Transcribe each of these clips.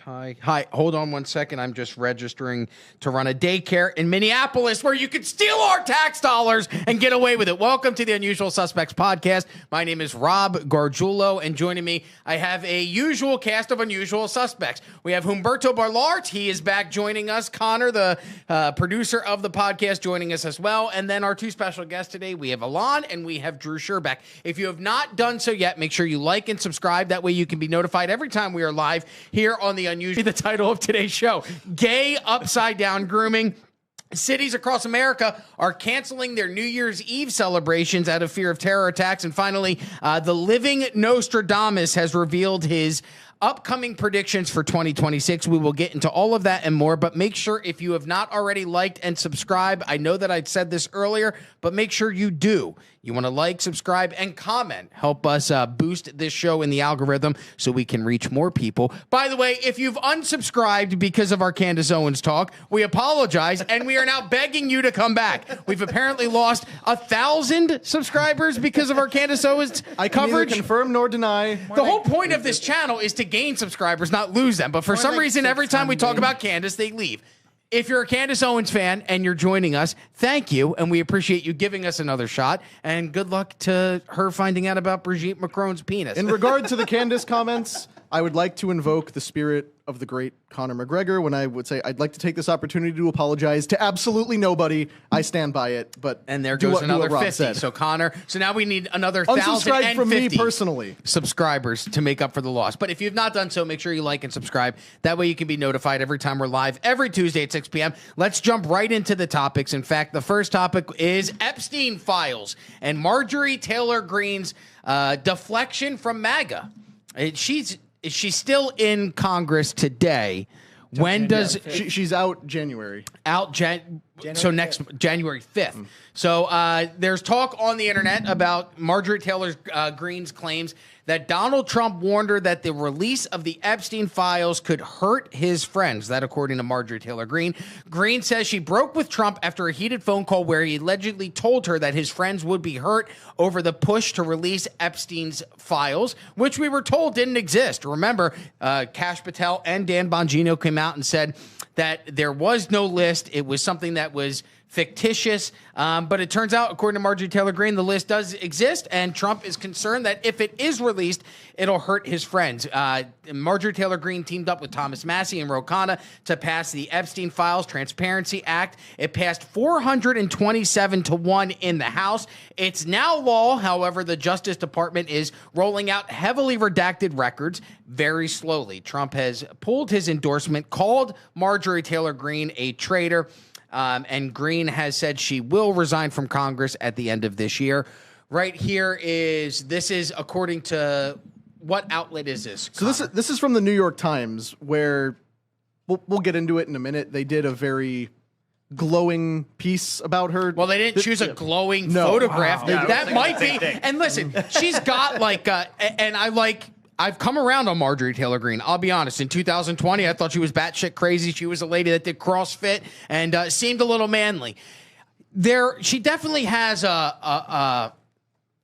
Hi. Hold on 1 second. I'm just registering to run a daycare in Minneapolis where you could steal our tax dollars and get away with it. Welcome to the Unusual Suspects podcast. My name is Rob Gargiulo, and joining me, I have a usual cast of Unusual Suspects. We have Humberto Barlart. He is back joining us. Connor, the producer of the podcast, joining us as well. And then our two special guests today, we have Ilan and we have Drew Shirback. If you have not done so yet, make sure you like and subscribe. That way you can be notified every time we are live here on the Unusual. The title of today's show, Gay Upside Down Grooming. Cities across America are canceling their New Year's Eve celebrations out of fear of terror attacks. And finally, the living Nostradamus has revealed his upcoming predictions for 2026. We will get into all of that and more, but make sure if you have not already liked and subscribed, I know that I said this earlier, but make sure you do. You want to like, subscribe, and comment. Help us boost this show in the algorithm so we can reach more people. By the way, if you've unsubscribed because of our Candace Owens talk, we apologize, and we are now begging you to come back. We've apparently lost 1,000 subscribers because of our Candace Owens I can coverage. neither confirm nor deny. The whole point of this channel is to gain subscribers, not lose them. But for some reason, every time we talk about Candace, they leave. If you're a Candace Owens fan and you're joining us, thank you, and we appreciate you giving us another shot. And good luck to her finding out about Brigitte Macron's penis. In regard to the Candace comments, I would like to invoke the spirit of the great Conor McGregor when I would say I'd like to take this opportunity to apologize to absolutely nobody. I stand by it, but and there goes another 50. Said. So Connor, so now we need another unsubscribe from me 1,050 personally subscribers to make up for the loss. But if you've not done so, make sure you like and subscribe. That way you can be notified every time we're live every Tuesday at 6 p.m. Let's jump right into the topics. In fact, the first topic is Epstein files and Marjorie Taylor Greene's deflection from MAGA. She's still in Congress today. When does she's out January? So next January 5th. So there's talk on the internet about Marjorie Taylor Greene's claims that Donald Trump warned her that the release of the Epstein files could hurt his friends. That according to Marjorie Taylor Greene. Greene says she broke with Trump after a heated phone call where he allegedly told her that his friends would be hurt over the push to release Epstein's files, which we were told didn't exist. Remember, Kash Patel and Dan Bongino came out and said that there was no list. It was something that was fictitious, but it turns out, according to Marjorie Taylor Greene, the list does exist, and Trump is concerned that if it is released, it'll hurt his friends. Marjorie Taylor Greene teamed up with Thomas Massie and Ro Khanna to pass the Epstein Files Transparency Act. It passed 427 to 1 in the House. It's now law. However, the Justice Department is rolling out heavily redacted records very slowly. Trump has pulled his endorsement, called Marjorie Taylor Greene a traitor, and Greene has said she will resign from Congress at the end of this year. Right here this is according to what outlet is this? Connor? So this is from the New York Times, where we'll get into it in a minute. They did a very glowing piece about her. Well, they didn't choose a glowing photograph. Wow. That might be. And listen, she's got I've come around on Marjorie Taylor Greene. I'll be honest. In 2020, I thought she was batshit crazy. She was a lady that did CrossFit and seemed a little manly. She definitely has I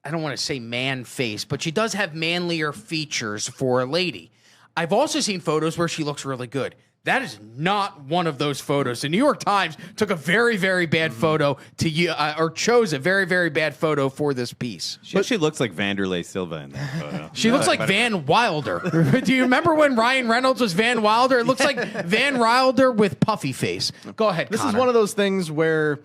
don't want to say man face, but she does have manlier features for a lady. I've also seen photos where she looks really good. That is not one of those photos. The New York Times took a very, very bad photo or chose a very, very bad photo for this piece. She actually looks like Vanderlei Silva in that photo. She looks like Van Wilder. Do you remember when Ryan Reynolds was Van Wilder? It looks like Van Wilder with puffy face. Go ahead, This Connor. is one of those things where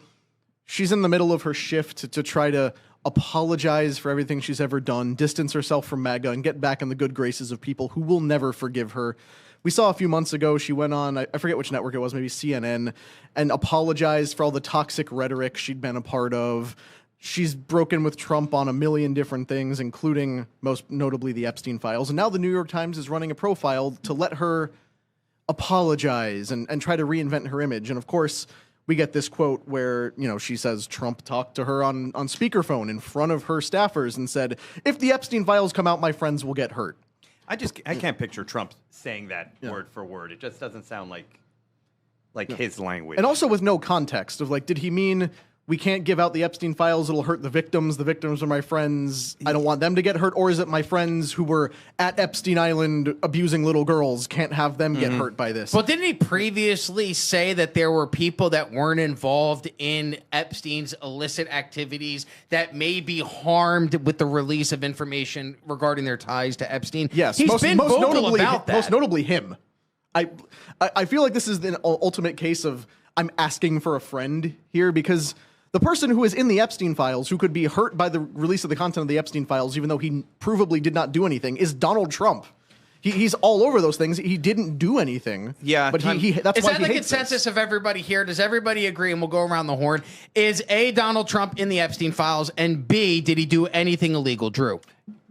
she's in the middle of her shift to try to apologize for everything she's ever done, distance herself from MAGA, and get back in the good graces of people who will never forgive her. We saw a few months ago, she went on, I forget which network it was, maybe CNN, and apologized for all the toxic rhetoric she'd been a part of. She's broken with Trump on a million different things, including most notably the Epstein files. And now the New York Times is running a profile to let her apologize and try to reinvent her image. And of course, we get this quote where, she says Trump talked to her on speakerphone in front of her staffers and said, if the Epstein files come out, my friends will get hurt. I can't picture Trump saying that word for word. It just doesn't sound like his language. And also with no context of did he mean we can't give out the Epstein files, it'll hurt the victims are my friends, I don't want them to get hurt? Or is it my friends who were at Epstein Island abusing little girls, can't have them get hurt by this? Well, didn't he previously say that there were people that weren't involved in Epstein's illicit activities that may be harmed with the release of information regarding their ties to Epstein? Yes, he's been vocal about that. Most notably him. I feel like this is the ultimate case of I'm asking for a friend here, because the person who is in the Epstein files, who could be hurt by the release of the content of the Epstein files, even though he provably did not do anything, is Donald Trump. He's all over those things. He didn't do anything. Yeah, but that's is why that he the hates consensus this. of everybody here? Does everybody agree? And we'll go around the horn. Is A, Donald Trump in the Epstein files, and B, did he do anything illegal? Drew?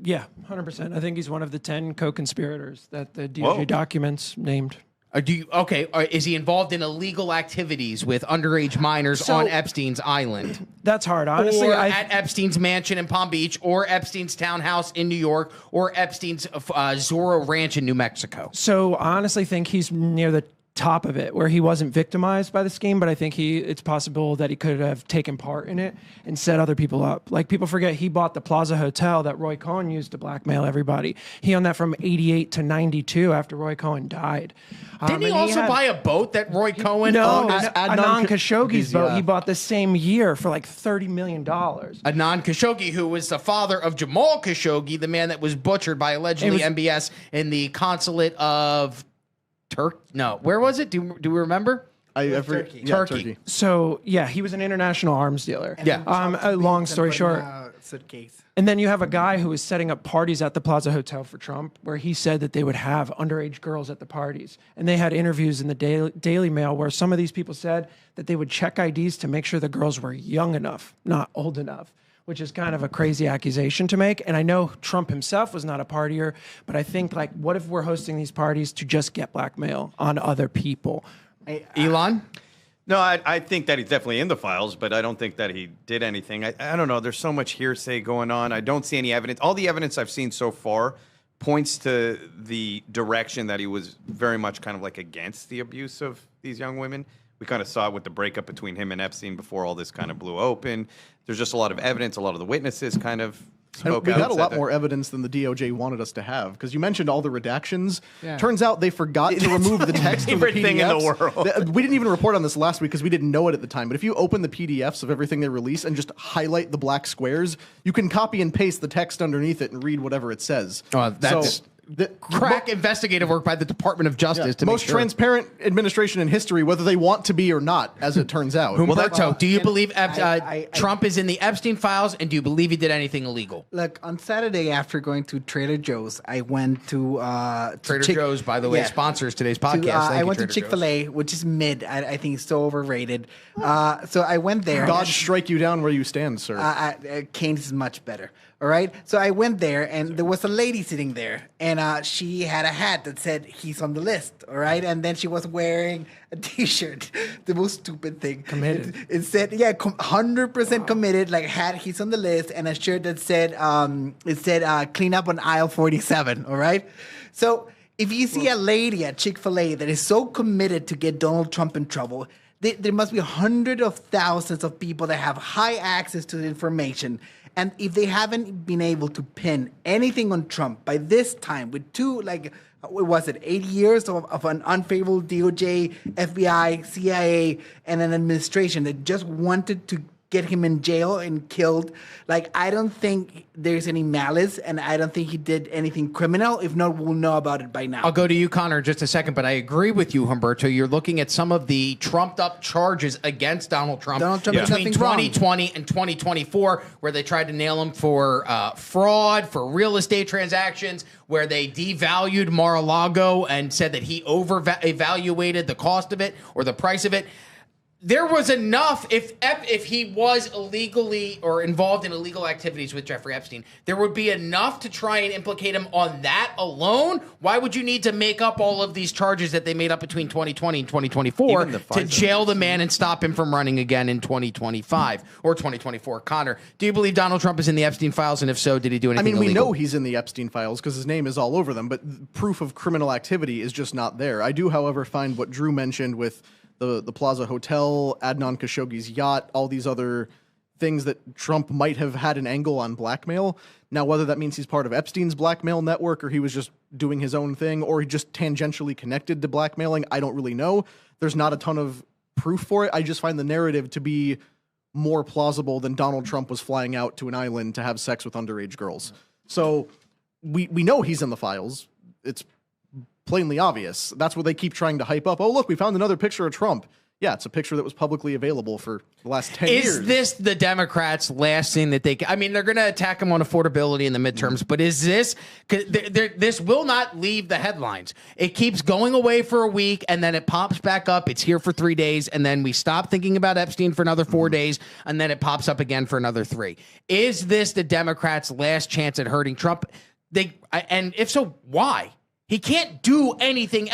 Yeah, 100%. I think he's one of the 10 co-conspirators that the DOJ documents named. Is he involved in illegal activities with underage minors on Epstein's island? That's hard, honestly. Or at Epstein's mansion in Palm Beach, or Epstein's townhouse in New York, or Epstein's Zorro Ranch in New Mexico? So I honestly think he's near the top of it, where he wasn't victimized by the scheme, but I think it's possible that he could have taken part in it and set other people up. Like, people forget he bought the Plaza Hotel that Roy Cohn used to blackmail everybody. He owned that from 88 to 92 after Roy Cohn died. Didn't he also buy a boat that Roy Cohen No, owned? Adnan Khashoggi's boat. Yeah. He bought the same year for like $30 million. Adnan Khashoggi, who was the father of Jamal Khashoggi, the man that was butchered by allegedly MBS in the consulate of where was it? Do we remember? Turkey. Turkey. So, yeah, he was an international arms dealer. Yeah. Long story short. Suitcase. And then you have a guy who was setting up parties at the Plaza Hotel for Trump, where he said that they would have underage girls at the parties. And they had interviews in the Daily Mail where some of these people said that they would check IDs to make sure the girls were young enough, not old enough, which is kind of a crazy accusation to make. And I know Trump himself was not a partier, but I think, like, what if we're hosting these parties to just get blackmail on other people? Elon? No, I think that he's definitely in the files, but I don't think that he did anything. I don't know. There's so much hearsay going on. I don't see any evidence. All the evidence I've seen so far points to the direction that he was very much kind of like against the abuse of these young women. We kind of saw it with the breakup between him and Epstein before all this kind of blew open. There's just a lot of evidence. A lot of the witnesses kind of spoke We've out. got a lot more evidence than the DOJ wanted us to have, because you mentioned all the redactions. Turns out they forgot to remove the text of the favorite thing in the PDFs. world. We didn't even report on this last week because we didn't know it at the time. But if you open the PDFs of everything they release and just highlight the black squares, you can copy and paste the text underneath it and read whatever it says. That's crack investigative work by the Department of Justice to most make sure. transparent administration in history, whether they want to be or not, as it turns out. Humberto, do you believe Trump is in the Epstein files, and do you believe he did anything illegal? Look, on Saturday after going to Trader Joe's, I went to Trader Joe's, by the way, sponsors today's podcast. I went to Chick-fil-A, which is mid. I think it's so overrated. So I went there. God strike you down where you stand, sir. Cane's is much better. All right. So I went there, and there was a lady sitting there, and she had a hat that said he's on the list. All right. And then she was wearing a T-shirt. The most stupid thing. Committed. It said, 100% committed. Like, hat, he's on the list, and a shirt that said, clean up on aisle 47. All right. So if you see a lady at Chick-fil-A that is so committed to get Donald Trump in trouble, there must be hundreds of thousands of people that have high access to the information. And if they haven't been able to pin anything on Trump by this time, with 8 years of an unfavorable DOJ, FBI, CIA, and an administration that just wanted to get him in jail and killed, I don't think there's any malice, and I don't think he did anything criminal. If not, we'll know about it by now. I'll go to you, Connor, in just a second, but I agree with you, Humberto. You're looking at some of the trumped-up charges against Donald Trump Donald Trump between has nothing 2020 and 2024, where they tried to nail him for fraud, for real estate transactions, where they devalued Mar-a-Lago and said that he over-evaluated the cost of it or the price of it. There was enough, if he was illegally or involved in illegal activities with Jeffrey Epstein, there would be enough to try and implicate him on that alone. Why would you need to make up all of these charges that they made up between 2020 and 2024 to jail the man and stop him from running again in 2025 or 2024? Connor, do you believe Donald Trump is in the Epstein files? And if so, did he do anything illegal? We know he's in the Epstein files because his name is all over them, but proof of criminal activity is just not there. I do, however, find what Drew mentioned with the Plaza Hotel, Adnan Khashoggi's yacht, all these other things that Trump might have had an angle on blackmail. Now, whether that means he's part of Epstein's blackmail network or he was just doing his own thing or he just tangentially connected to blackmailing, I don't really know. There's not a ton of proof for it. I just find the narrative to be more plausible than Donald Trump was flying out to an island to have sex with underage girls. So we know he's in the files. It's plainly obvious. That's what they keep trying to hype up. Oh, look, we found another picture of Trump. Yeah, it's a picture that was publicly available for the last 10 years. Is this the Democrats' last thing that they can? I mean, they're going to attack him on affordability in the midterms, but is this, this will not leave the headlines. It keeps going away for a week, and then it pops back up. It's here for 3 days, and then we stop thinking about Epstein for another 4 days, and then it pops up again for another 3. Is this the Democrats' last chance at hurting Trump? And if so, why? He can't do anything.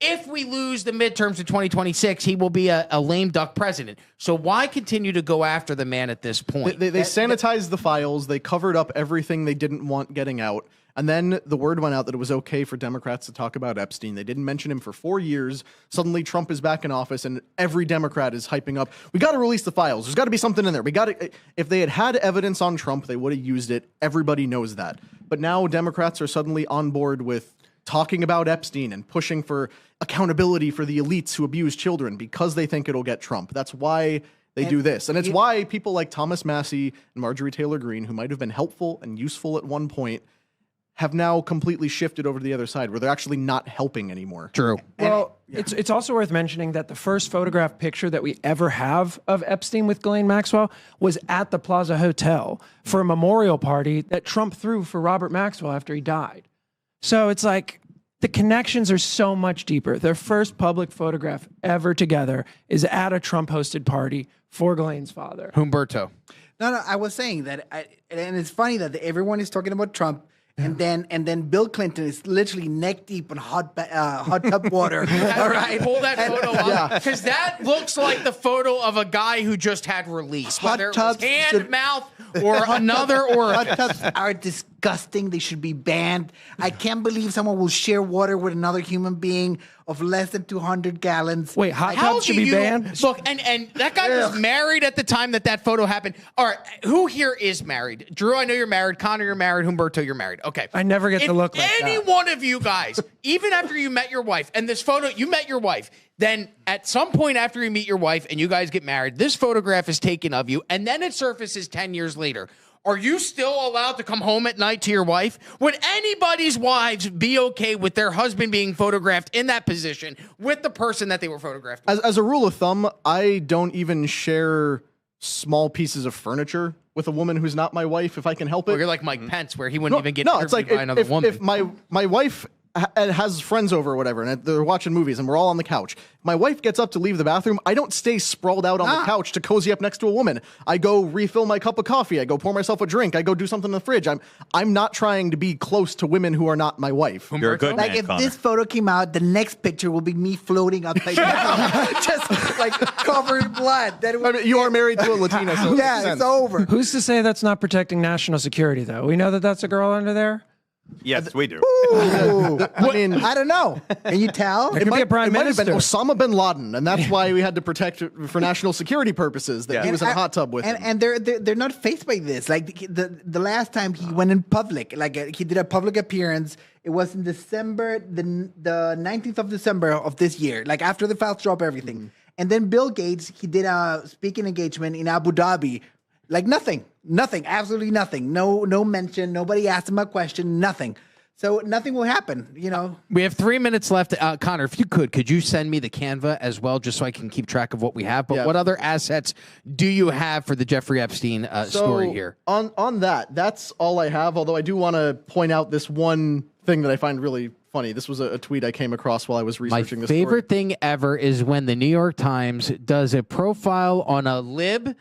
If we lose the midterms in 2026, he will be a lame duck president. So why continue to go after the man at this point? They sanitized the files. They covered up everything they didn't want getting out. And then the word went out that it was okay for Democrats to talk about Epstein. They didn't mention him for 4 years. Suddenly Trump is back in office and every Democrat is hyping up, we got to release the files. There's got to be something in there. If they had evidence on Trump, they would have used it. Everybody knows that. But now Democrats are suddenly on board with talking about Epstein and pushing for accountability for the elites who abuse children because they think it'll get Trump. That's why they do this. And it's why people like Thomas Massey and Marjorie Taylor Greene, who might have been helpful and useful at one point, have now completely shifted over to the other side where they're actually not helping anymore. True. Well, it's also worth mentioning that the first photograph picture that we ever have of Epstein with Ghislaine Maxwell was at the Plaza Hotel for a memorial party that Trump threw for Robert Maxwell after he died. So it's like the connections are so much deeper. Their first public photograph ever together is at a Trump-hosted party for Ghislaine's father. Humberto. No, I was saying that, and it's funny that everyone is talking about Trump, and then Bill Clinton is literally neck deep in hot tub water. All right, pull that photo up because that looks like the photo of a guy who just had release, whether it was hand, mouth, or another orifice. Hot tubs are disgusting. They should be banned. I can't believe someone will share water with another human being of less than 200 gallons. Wait, hot tubs should be banned? Look, and that guy was married at the time that photo happened. All right, who here is married? Drew, I know you're married. Connor, you're married. Humberto, you're married. Okay. I never get to look like any that. one of you guys, even after you met your wife, and this photo, you met your wife, then at some point after you meet your wife and you guys get married, this photograph is taken of you, and then it surfaces 10 years later. Are you still allowed to come home at night to your wife? Would anybody's wives be okay with their husband being photographed in that position with the person that they were photographed with? As a rule of thumb, I don't even share small pieces of furniture with a woman who's not my wife if I can help it. Or you're like Mike Pence, where he wouldn't even get interviewed by another if, woman. If my wife has friends over or whatever, and they're watching movies, and we're all on the couch. My wife gets up to leave the bathroom. I don't stay sprawled out on the couch to cozy up next to a woman. I go refill my cup of coffee. I go pour myself a drink. I go do something in the fridge. I'm not trying to be close to women who are not my wife. You're a good man, Like if Connor. this photo came out, the next picture will be me floating upside down, just like covered in blood. That I mean, you are married to a Latina, so it makes yeah, sense. it's over. Who's to say that's not protecting national security, though? We know that that's a girl under there. Yes, we do. Ooh. I mean, I don't know. Can you tell? It could be a prime it might have been minister. Osama bin Laden, and that's why we had to protect for national security purposes that he was in a hot tub with him. And they're not faced by this. Like the last time he went in public, like he did a public appearance. It was in December, the 19th of December of this year. Like after the files drop everything, and then Bill Gates, he did a speaking engagement in Abu Dhabi. Like nothing, absolutely nothing. No mention. Nobody asked him a question. Nothing. So nothing will happen, you know. We have 3 minutes left. Connor, if you could you send me the Canva as well, just so I can keep track of what we have? But what other assets do you have for the Jeffrey Epstein story here? On that's all I have, although I do want to point out this one thing that I find really funny. This was a tweet I came across while I was researching My this favorite story. thing ever is when the New York Times does a profile on a lib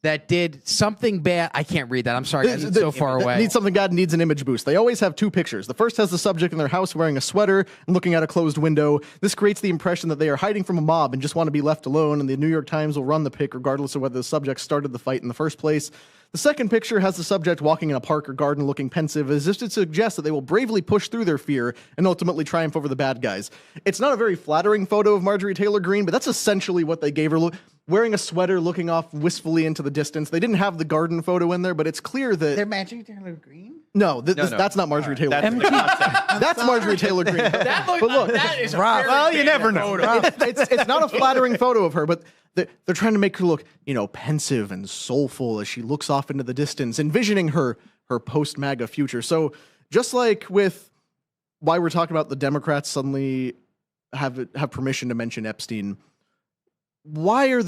that did something bad. I can't read that. I'm sorry. Guys, it's so far away. Needs something bad, needs an image boost. They always have two pictures. The first has the subject in their house wearing a sweater and looking out a closed window. This creates the impression that they are hiding from a mob and just want to be left alone, and the New York Times will run the pic regardless of whether the subject started the fight in the first place. The second picture has the subject walking in a park or garden looking pensive, as if to suggest that they will bravely push through their fear and ultimately triumph over the bad guys. It's not a very flattering photo of Marjorie Taylor Greene, but that's essentially what they gave her. Wearing a sweater, looking off wistfully into the distance. They didn't have the garden photo in there, but it's clear that... They're Marjorie Taylor Greene? No, that's not Marjorie Taylor Greene. That's Marjorie Taylor Greene. But look, that is Rob. Well, you never know. It's not a flattering photo of her, but they're trying to make her look, pensive and soulful as she looks off into the distance, envisioning her post-MAGA future. So just like with why we're talking about the Democrats suddenly have permission to mention Epstein, why is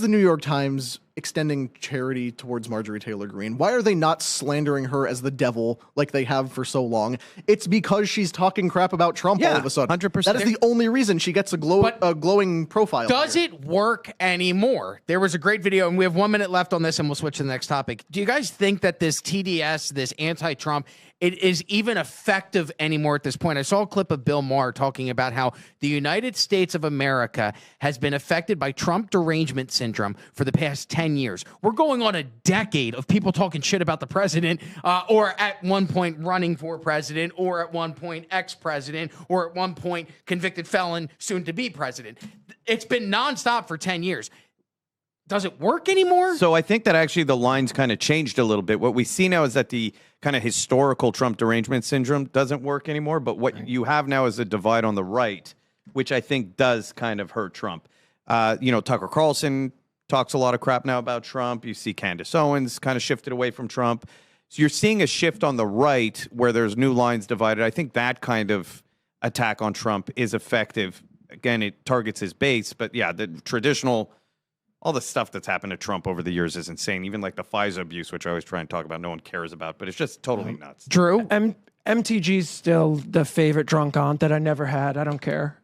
the New York Times extending charity towards Marjorie Taylor Greene? Why are they not slandering her as the devil like they have for so long? It's because she's talking crap about Trump all of a sudden. 100%. That is the only reason she gets a glowing profile. Does it work anymore? There was a great video, and we have 1 minute left on this, and we'll switch to the next topic. Do you guys think that this TDS, this anti-Trump, it is even effective anymore at this point? I saw a clip of Bill Maher talking about how the United States of America has been affected by Trump derangement syndrome for the past 10 years. We're going on a decade of people talking shit about the president, or at one point running for president, or at one point ex-president, or at one point convicted felon, soon to be president. It's been nonstop for 10 years. Does it work anymore? So I think that actually the lines kind of changed a little bit. What we see now is that the kind of historical Trump derangement syndrome doesn't work anymore, but what you have now is a divide on the right, which I think does kind of hurt Trump. Tucker Carlson talks a lot of crap now about Trump. You see Candace Owens kind of shifted away from Trump. So you're seeing a shift on the right where there's new lines divided. I think that kind of attack on Trump is effective. Again, it targets his base, but yeah, the traditional... all the stuff that's happened to Trump over the years is insane. Even like the FISA abuse, which I always try and talk about, no one cares about, but it's just totally nuts. Drew? MTG's still the favorite drunk aunt that I never had. I don't care.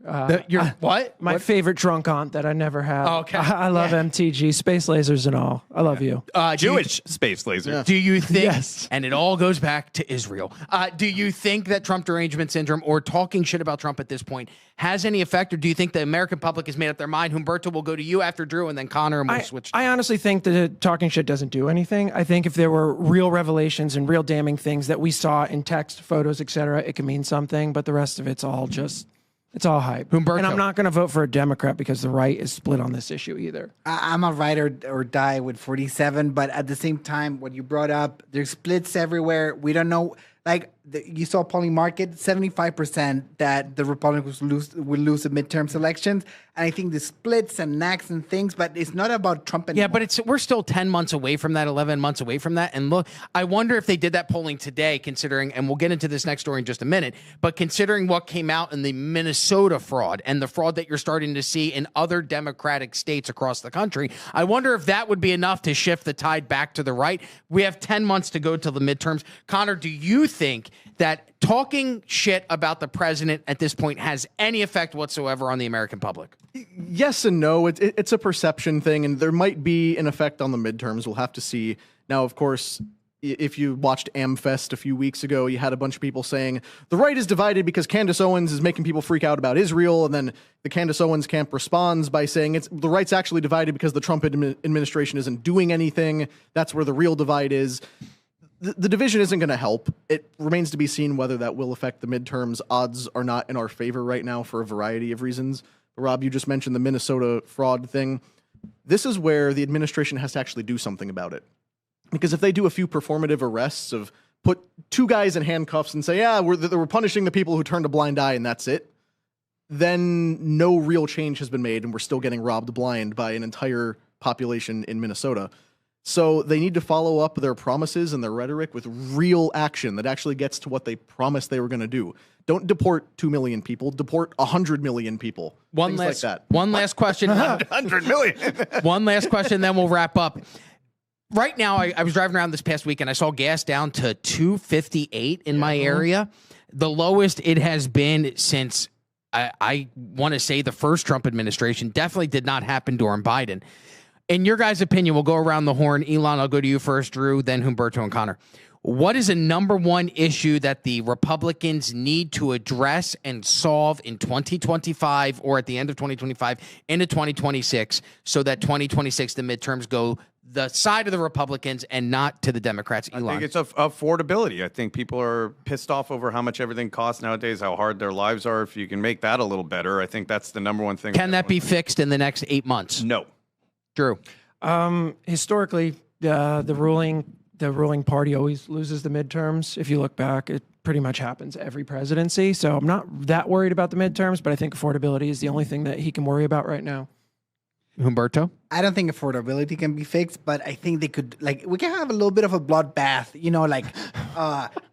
What? My favorite drunk aunt that I never had. Oh, okay. I love MTG, space lasers and all. I love you. Jewish space laser. Do you think, Yes. and it all goes back to Israel, do you think that Trump derangement syndrome or talking shit about Trump at this point has any effect, or do you think the American public has made up their mind? Humberto will go to you after Drew, and then Connor, and we'll switch. I honestly think that talking shit doesn't do anything. I think if there were real revelations and real damning things that we saw in text, photos, etc., it can mean something, but the rest of it's all hype. Humberto. And I'm not going to vote for a Democrat because the right is split on this issue either. I'm a ride or die with 47, but at the same time, what you brought up, there's splits everywhere. We don't know. Like you saw polling market, 75% that the Republicans will lose the midterm elections. And I think the splits and nags and things, but it's not about Trump anymore. Yeah, but we're still 10 months away from that, 11 months away from that. And look, I wonder if they did that polling today, considering, and we'll get into this next story in just a minute, but considering what came out in the Minnesota fraud and the fraud that you're starting to see in other Democratic states across the country, I wonder if that would be enough to shift the tide back to the right. We have 10 months to go till the midterms. Connor, do you think that talking shit about the president at this point has any effect whatsoever on the American public? Yes and no. It's a perception thing, and there might be an effect on the midterms. We'll have to see. Now, of course, if you watched AmFest a few weeks ago, you had a bunch of people saying the right is divided because Candace Owens is making people freak out about Israel, and then the Candace Owens camp responds by saying the right's actually divided because the Trump administration isn't doing anything. That's where the real divide is. The division isn't going to help. It remains to be seen whether that will affect the midterms. Odds are not in our favor right now for a variety of reasons. But Rob, you just mentioned the Minnesota fraud thing. This is where the administration has to actually do something about it. Because if they do a few performative arrests of put two guys in handcuffs and say, yeah, we're punishing the people who turned a blind eye and that's it, then no real change has been made and we're still getting robbed blind by an entire population in Minnesota. So they need to follow up their promises and their rhetoric with real action that actually gets to what they promised they were going to do. Don't deport 2 million people, deport 100 million people. Things like that. One last question. 100 million. One last question, then we'll wrap up. Right now, I was driving around this past weekend. I saw gas down to $2.58 in my area. The lowest it has been since, I want to say, the first Trump administration. Definitely did not happen during Biden. In your guys' opinion, we'll go around the horn. Ilan, I'll go to you first, Drew, then Humberto and Connor. What is a number one issue that the Republicans need to address and solve in 2025 or at the end of 2025 into 2026 so that 2026, the midterms go the side of the Republicans and not to the Democrats? Ilan. I think it's affordability. I think people are pissed off over how much everything costs nowadays, how hard their lives are. If you can make that a little better, I think that's the number one thing. Can that be fixed in the next 8 months? No. Drew. Historically, the ruling party always loses the midterms. If you look back, it pretty much happens every presidency. So I'm not that worried about the midterms, but I think affordability is the only thing that he can worry about right now. Humberto? I don't think affordability can be fixed, but I think they could, like, we can have a little bit of a bloodbath, you know, like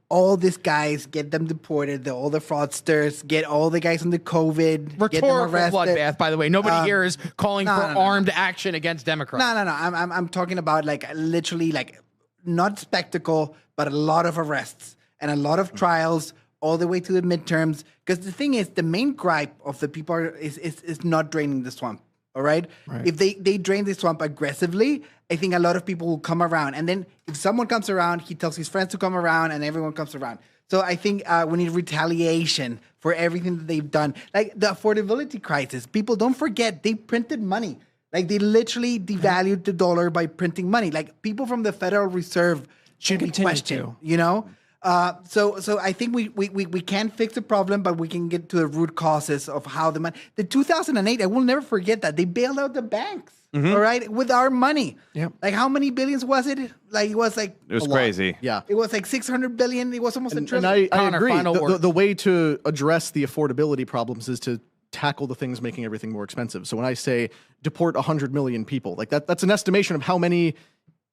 all these guys, get them deported, all the fraudsters, get all the guys on the COVID, get them Rhetorical arrested. bloodbath, by the way. Nobody here is calling for armed action against Democrats. No. I'm talking about like literally like not spectacle, but a lot of arrests and a lot of trials all the way to the midterms. Because the thing is, the main gripe of the people is not draining the swamp. All right? If they drain the swamp aggressively, I think a lot of people will come around. And then if someone comes around, he tells his friends to come around and everyone comes around. So I think we need retaliation for everything that they've done. Like the affordability crisis, people don't forget, they printed money. Like they literally devalued the dollar by printing money. Like people from the Federal Reserve should be questioned, you know? So I think we can fix the problem, but we can get to the root causes of how the money. The 2008, I will never forget that they bailed out the banks. All right, with our money. Yep. Like how many billions was it? Like it was crazy. Yeah. It was like 600 billion. It was almost a trillion. And I Connor, agree. final word. The way to address the affordability problems is to tackle the things making everything more expensive. So when I say deport 100 million people, like that's an estimation of how many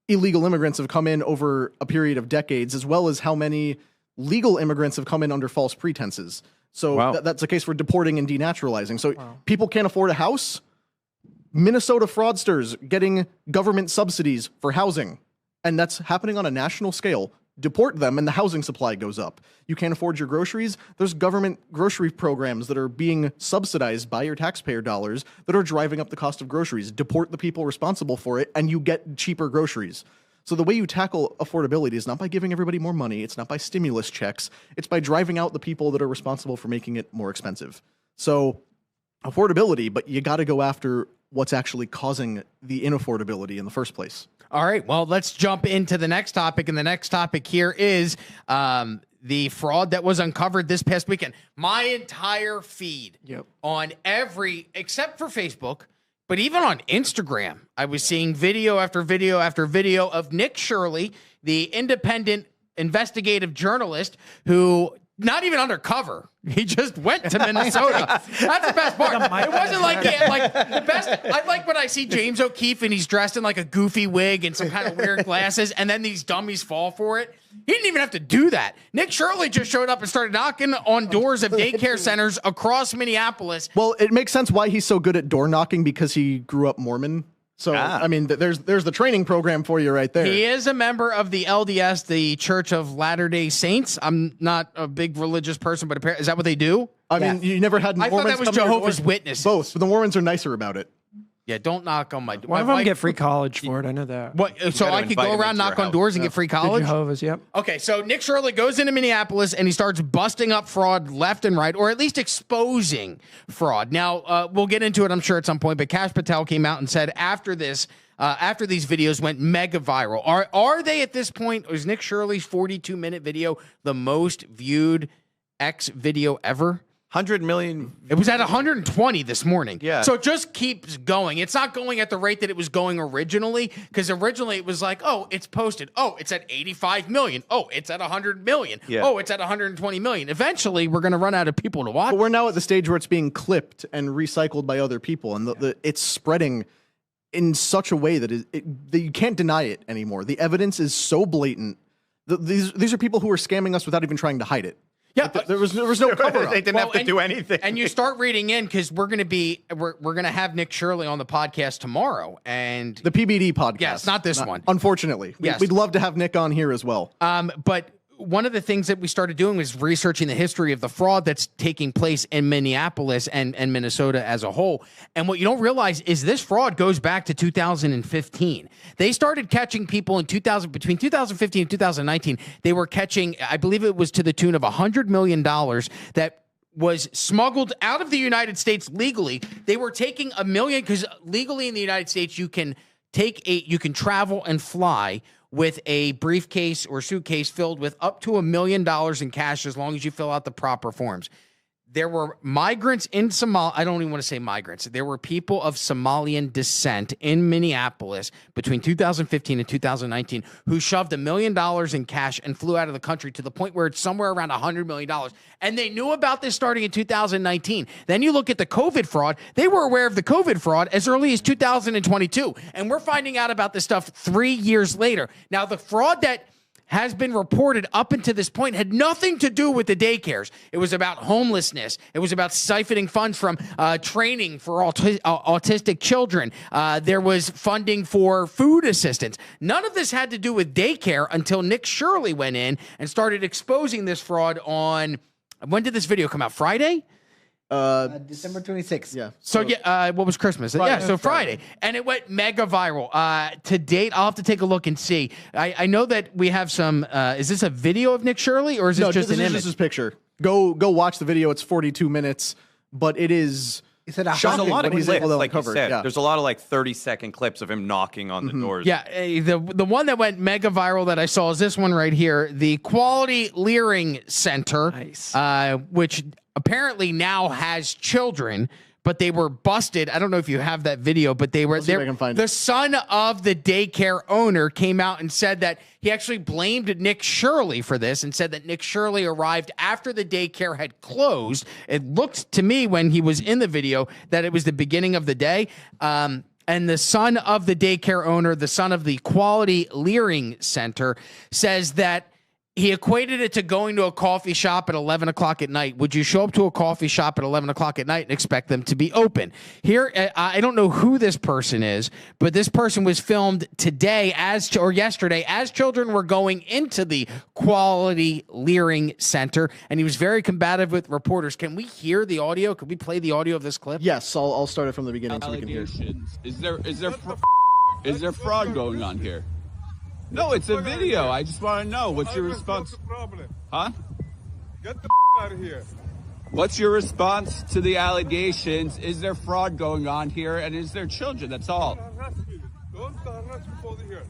illegal immigrants have come in over a period of decades, as well as how many legal immigrants have come in under false pretenses. So that's a case for deporting and denaturalizing. So people can't afford a house. Minnesota fraudsters getting government subsidies for housing. And that's happening on a national scale. Deport them and the housing supply goes up. You can't afford your groceries. There's government grocery programs that are being subsidized by your taxpayer dollars that are driving up the cost of groceries. Deport the people responsible for it and you get cheaper groceries. So the way you tackle affordability is not by giving everybody more money. It's not by stimulus checks. It's by driving out the people that are responsible for making it more expensive. So affordability, but you got to go after what's actually causing the inaffordability in the first place. All right, well, let's jump into the next topic. And the next topic here is the fraud that was uncovered this past weekend. My entire feed on except for Facebook, but even on Instagram, I was seeing video after video after video of Nick Shirley, the independent investigative journalist who, not even undercover, he just went to Minnesota. That's the best part. It wasn't like the best. I like when I see James O'Keefe and he's dressed in like a goofy wig and some kind of weird glasses, and then these dummies fall for it. He didn't even have to do that. Nick Shirley just showed up and started knocking on doors of daycare centers across Minneapolis. Well, it makes sense why he's so good at door knocking, because he grew up Mormon. So, I mean, there's the training program for you right there. He is a member of the LDS, the Church of Latter-day Saints. I'm not a big religious person, but apparently, is that what they do? I mean, you never had Mormons. I thought that was come to your Jehovah's door? Witnesses. Both, but the Mormons are nicer about it. Yeah, don't knock on my door. One of them get free college for it. I know that. What? So gotta I could invite go him around, into knock your on doors and house. get free The college? Jehovah's, yep. Okay, so Nick Shirley goes into Minneapolis and he starts busting up fraud left and right, or at least exposing fraud. Now, we'll get into it, I'm sure, at some point, but Kash Patel came out and said after this, after these videos went mega viral, are they at this point, is Nick Shirley's 42-minute video the most viewed X video ever? 100 million. It was at 120 this morning. Yeah. So it just keeps going. It's not going at the rate that it was going originally, because originally it was like, oh, it's posted. Oh, it's at 85 million. Oh, it's at 100 million. Yeah. Oh, it's at 120 million. Eventually, we're going to run out of people to watch. But we're now at the stage where it's being clipped and recycled by other people, and it's spreading in such a way that that you can't deny it anymore. The evidence is so blatant. These are people who are scamming us without even trying to hide it. Yeah, Like, there was no cover up. They didn't have to do anything. And you start reading in, because we're going to have Nick Shirley on the podcast tomorrow, and The PBD podcast. Yes, not this one. Unfortunately. Yes. We'd love to have Nick on here as well. but one of the things that we started doing was researching the history of the fraud that's taking place in Minneapolis and Minnesota as a whole. And what you don't realize is this fraud goes back to 2015. They started catching people in between 2015 and 2019. They were catching, I believe it was to the tune of $100 million that was smuggled out of the United States legally. They were taking $1 million because legally in the United States, you can travel and fly with a briefcase or suitcase filled with up to $1 million in cash as long as you fill out the proper forms. There were migrants in Somalia. I don't even want to say migrants. There were people of Somalian descent in Minneapolis between 2015 and 2019 who shoved $1 million in cash and flew out of the country to the point where it's somewhere around $100 million. And they knew about this starting in 2019. Then you look at the COVID fraud. They were aware of the COVID fraud as early as 2022. And we're finding out about this stuff 3 years later. Now, the fraud that has been reported up until this point had nothing to do with the daycares. It was about homelessness. It was about siphoning funds from training for autistic children. There was funding for food assistance. None of this had to do with daycare until Nick Shirley went in and started exposing this fraud on, when did this video come out? Friday? December 26th. Yeah. So what was Christmas? Friday. Yeah, so Friday. And it went mega viral. To date, I'll have to take a look and see. I know that we have some, is this a video of Nick Shirley or is this just an image? This is his picture. Go watch the video. It's 42 minutes, but it is There's shocking a lot of what he's clips, able to like you uncover. said. Yeah. There's a lot of like 30-second clips of him knocking on the doors. Yeah, the one that went mega viral that I saw is this one right here. The Quality Leering Center, which apparently now has children, but they were busted. I don't know if you have that video, but they were see if I can find the it. son of the daycare owner came out and said that he actually blamed Nick Shirley for this and said that Nick Shirley arrived after the daycare had closed. It looked to me when he was in the video that it was the beginning of the day. And the son of the daycare owner, the son of the Quality Leering Center, says that he equated it to going to a coffee shop at 11 o'clock at night. Would you show up to a coffee shop at 11 o'clock at night and expect them to be open? Here, I don't know who this person is, but this person was filmed today or yesterday as children were going into the Quality Leering Center, and he was very combative with reporters. Can we hear the audio? Could we play the audio of this clip? Yes, I'll start it from the beginning so we can hear. Is there fraud going on here? No, it's a video. I just want to know. What's your response? Huh? Get the out of here. What's your response to the allegations? Is there fraud going on here? And is there children? That's all. Don't harass me for the here.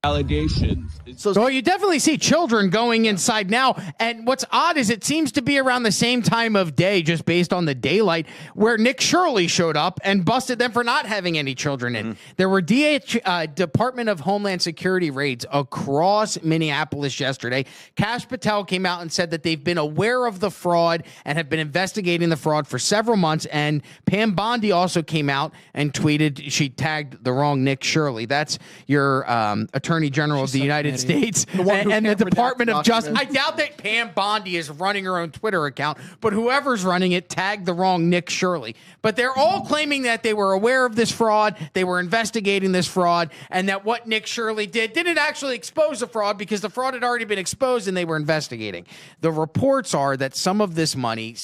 Allegations. So you definitely see children going inside now. And what's odd is it seems to be around the same time of day, just based on the daylight, where Nick Shirley showed up and busted them for not having any children in. There were Department of Homeland Security raids across Minneapolis yesterday. Kash Patel came out and said that they've been aware of the fraud and have been investigating the fraud for several months. And Pam Bondi also came out and tweeted she tagged the wrong Nick Shirley. That's your Attorney General of the United States and the Department of Justice. I doubt that Pam Bondi is running her own Twitter account, but whoever's running it tagged the wrong Nick Shirley. But they're all claiming that they were aware of this fraud, they were investigating this fraud, and that what Nick Shirley didn't actually expose the fraud because the fraud had already been exposed and they were investigating. The reports are that some of this money,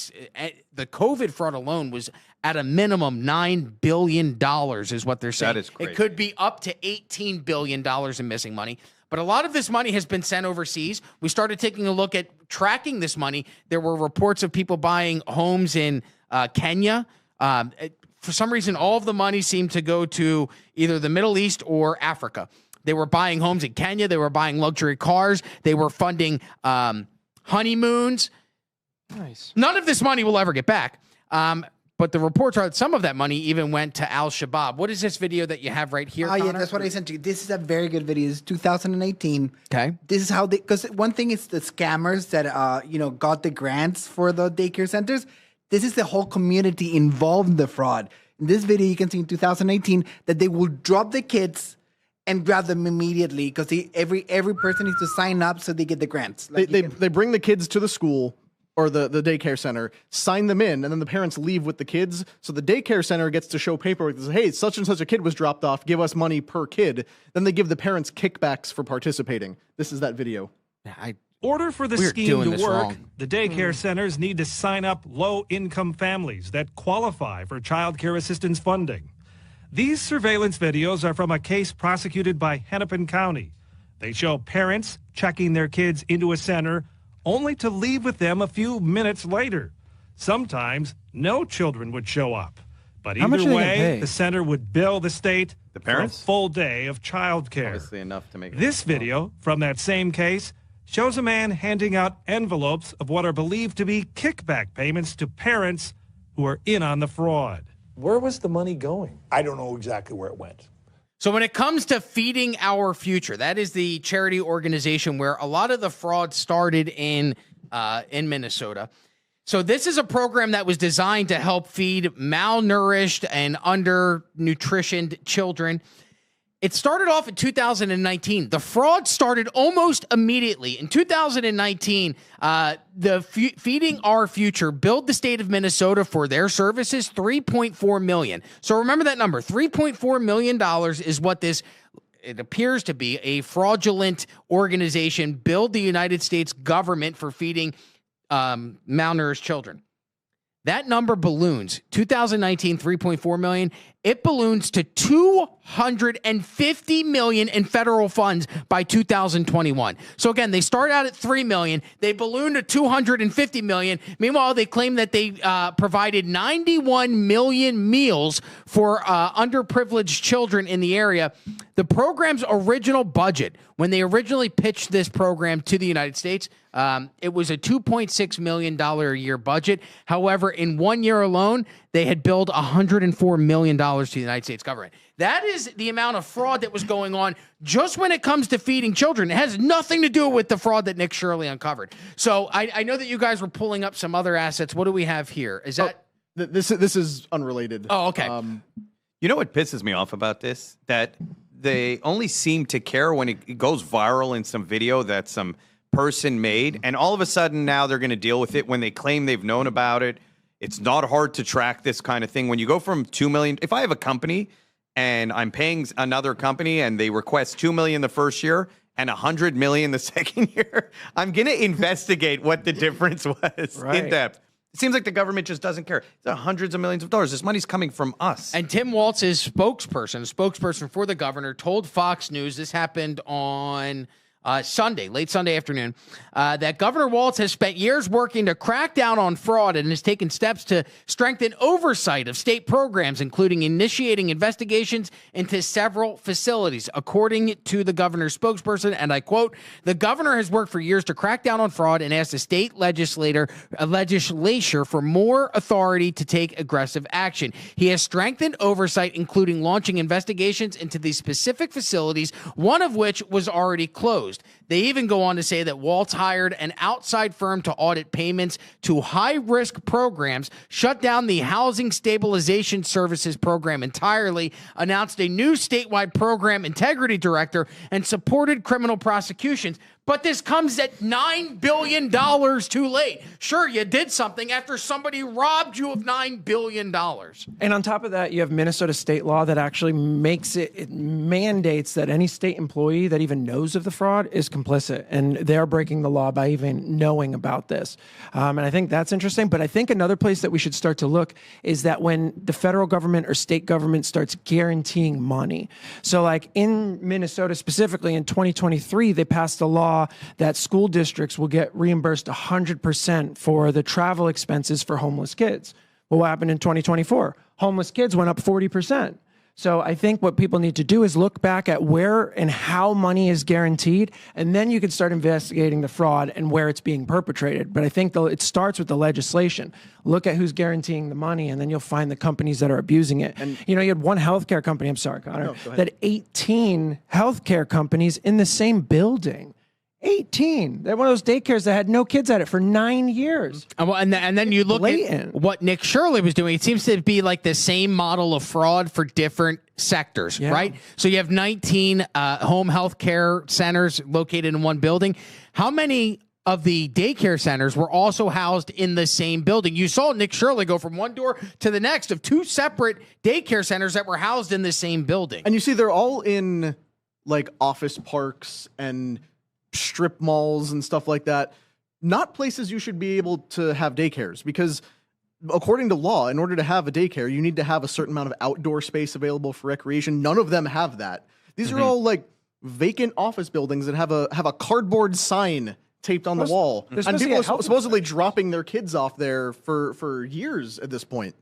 the COVID fraud alone, was at a minimum $9 billion is what they're saying. That is crazy. It could be up to $18 billion in missing money. But a lot of this money has been sent overseas. We started taking a look at tracking this money. There were reports of people buying homes in Kenya. For some reason, all of the money seemed to go to either the Middle East or Africa. They were buying homes in Kenya. They were buying luxury cars. They were funding honeymoons. Nice. None of this money will ever get back. But the reports are that some of that money even went to Al-Shabaab. What is this video that you have right here, Oh, yeah, Connor? that's what I sent you. This is a very good video. It's 2018. Okay. This is how they, because one thing is the scammers that, got the grants for the daycare centers. This is the whole community involved in the fraud. In this video, you can see in 2018 that they will drop the kids and grab them immediately because every person needs to sign up so they get the grants. They bring the kids to the school, or the daycare center, sign them in, and then the parents leave with the kids. So the daycare center gets to show paperwork that says, hey, such and such a kid was dropped off, give us money per kid. Then they give the parents kickbacks for participating. This is that video. Order for the We're scheme doing to this work, wrong. the daycare centers need to sign up low-income families that qualify for child care assistance funding. These surveillance videos are from a case prosecuted by Hennepin County. They show parents checking their kids into a center only to leave with them a few minutes later. Sometimes no children would show up. But How much either are they gonna way, pay? the center would bill the state The for a parents? full day of child care. Obviously enough to make it. This video from that same case shows a man handing out envelopes of what are believed to be kickback payments to parents who are in on the fraud. Where was the money going? I don't know exactly where it went. So when it comes to Feeding Our Future, that is the charity organization where a lot of the fraud started in Minnesota. So this is a program that was designed to help feed malnourished and undernutritioned children. It started off in 2019. The fraud started almost immediately. In 2019, Feeding Our Future billed the state of Minnesota for their services $3.4 million. So remember that number. $3.4 million is what this, it appears to be, a fraudulent organization billed the United States government for feeding malnourished children. That number balloons. 2019, 3.4 million. It balloons to $250 million in federal funds by 2021. So again, they start out at 3 million. They balloon to 250 million. Meanwhile, they claim that they provided 91 million meals for underprivileged children in the area. The program's original budget, when they originally pitched this program to the United States, it was a $2.6 million a year budget. However, in 1 year alone, they had billed $104 million to the United States government. That is the amount of fraud that was going on just when it comes to feeding children. It has nothing to do with the fraud that Nick Shirley uncovered. So I know that you guys were pulling up some other assets. What do we have here? Is that... This is unrelated. Oh, okay. You know what pisses me off about this? That they only seem to care when it goes viral in some video that some person made, and all of a sudden now they're going to deal with it when they claim they've known about it. It's not hard to track this kind of thing. When you go from 2 million, if I have a company and I'm paying another company and they request 2 million the first year and 100 million the second year, I'm going to investigate what the difference was in depth. It seems like the government just doesn't care. It's hundreds of millions of dollars. This money's coming from us. And Tim Walz, his spokesperson for the governor, told Fox News, this happened on Sunday, late Sunday afternoon, that Governor Walz has spent years working to crack down on fraud and has taken steps to strengthen oversight of state programs, including initiating investigations into several facilities. According to the governor's spokesperson, and I quote, "The governor has worked for years to crack down on fraud and asked the state legislature for more authority to take aggressive action. He has strengthened oversight, including launching investigations into these specific facilities, one of which was already closed." They even go on to say that Walz hired an outside firm to audit payments to high-risk programs, shut down the Housing Stabilization Services program entirely, announced a new statewide program integrity director, and supported criminal prosecutions. But this comes at $9 billion too late. Sure, you did something after somebody robbed you of $9 billion. And on top of that, you have Minnesota state law that actually it mandates that any state employee that even knows of the fraud is complicit. And they're breaking the law by even knowing about this. And I think that's interesting. But I think another place that we should start to look is that when the federal government or state government starts guaranteeing money. So like in Minnesota specifically in 2023, they passed a law that school districts will get reimbursed 100% for the travel expenses for homeless kids. Well, what happened in 2024? Homeless kids went up 40%. So I think what people need to do is look back at where and how money is guaranteed, and then you can start investigating the fraud and where it's being perpetrated. But I think it starts with the legislation. Look at who's guaranteeing the money, and then you'll find the companies that are abusing it. And you had one healthcare company, I'm sorry, Connor, that 18 healthcare companies in the same building. 18. They're one of those daycares that had no kids at it for 9 years. And then you look at what Nick Shirley was doing. It seems to be like the same model of fraud for different sectors, right? So you have 19 home health care centers located in one building. How many of the daycare centers were also housed in the same building. You saw Nick Shirley go from one door to the next of two separate daycare centers that were housed in the same building. And you see they're all in like office parks and strip malls and stuff like that. Not places you should be able to have daycares, because according to law, in order to have a daycare, you need to have a certain amount of outdoor space available for recreation. None of them have that. These are all like vacant office buildings that have a cardboard sign taped on the wall. And people are supposedly dropping their kids off there for years at this point.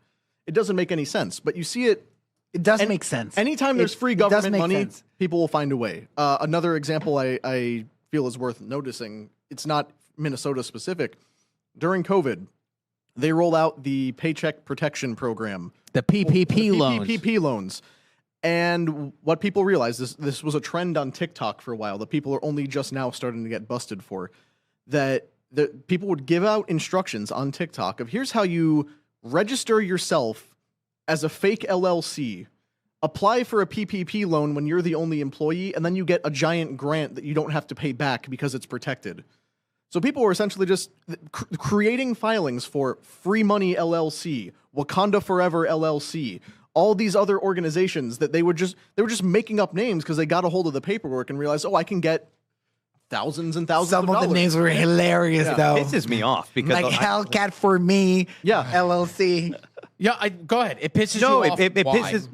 It doesn't make any sense, but you see it. It does make sense. Anytime there's free government money, people will find a way. Another example I feel is worth noticing, it's not Minnesota specific. During COVID, they rolled out the Paycheck Protection Program. The PPP loans. PPP loans. And what people realized, this was a trend on TikTok for a while that people are only just now starting to get busted for, that people would give out instructions on TikTok of here's how you register yourself as a fake LLC, apply for a PPP loan when you're the only employee, and then you get a giant grant that you don't have to pay back because it's protected. So people were essentially just creating filings for Free Money LLC, Wakanda Forever LLC, all these other organizations that they were just making up names because they got a hold of the paperwork and realized, oh, I can get thousands and thousands of dollars. Some of the names were hilarious, though. It pisses me off because like Hellcat for Me, LLC. Yeah, go ahead. It pisses you off. It pisses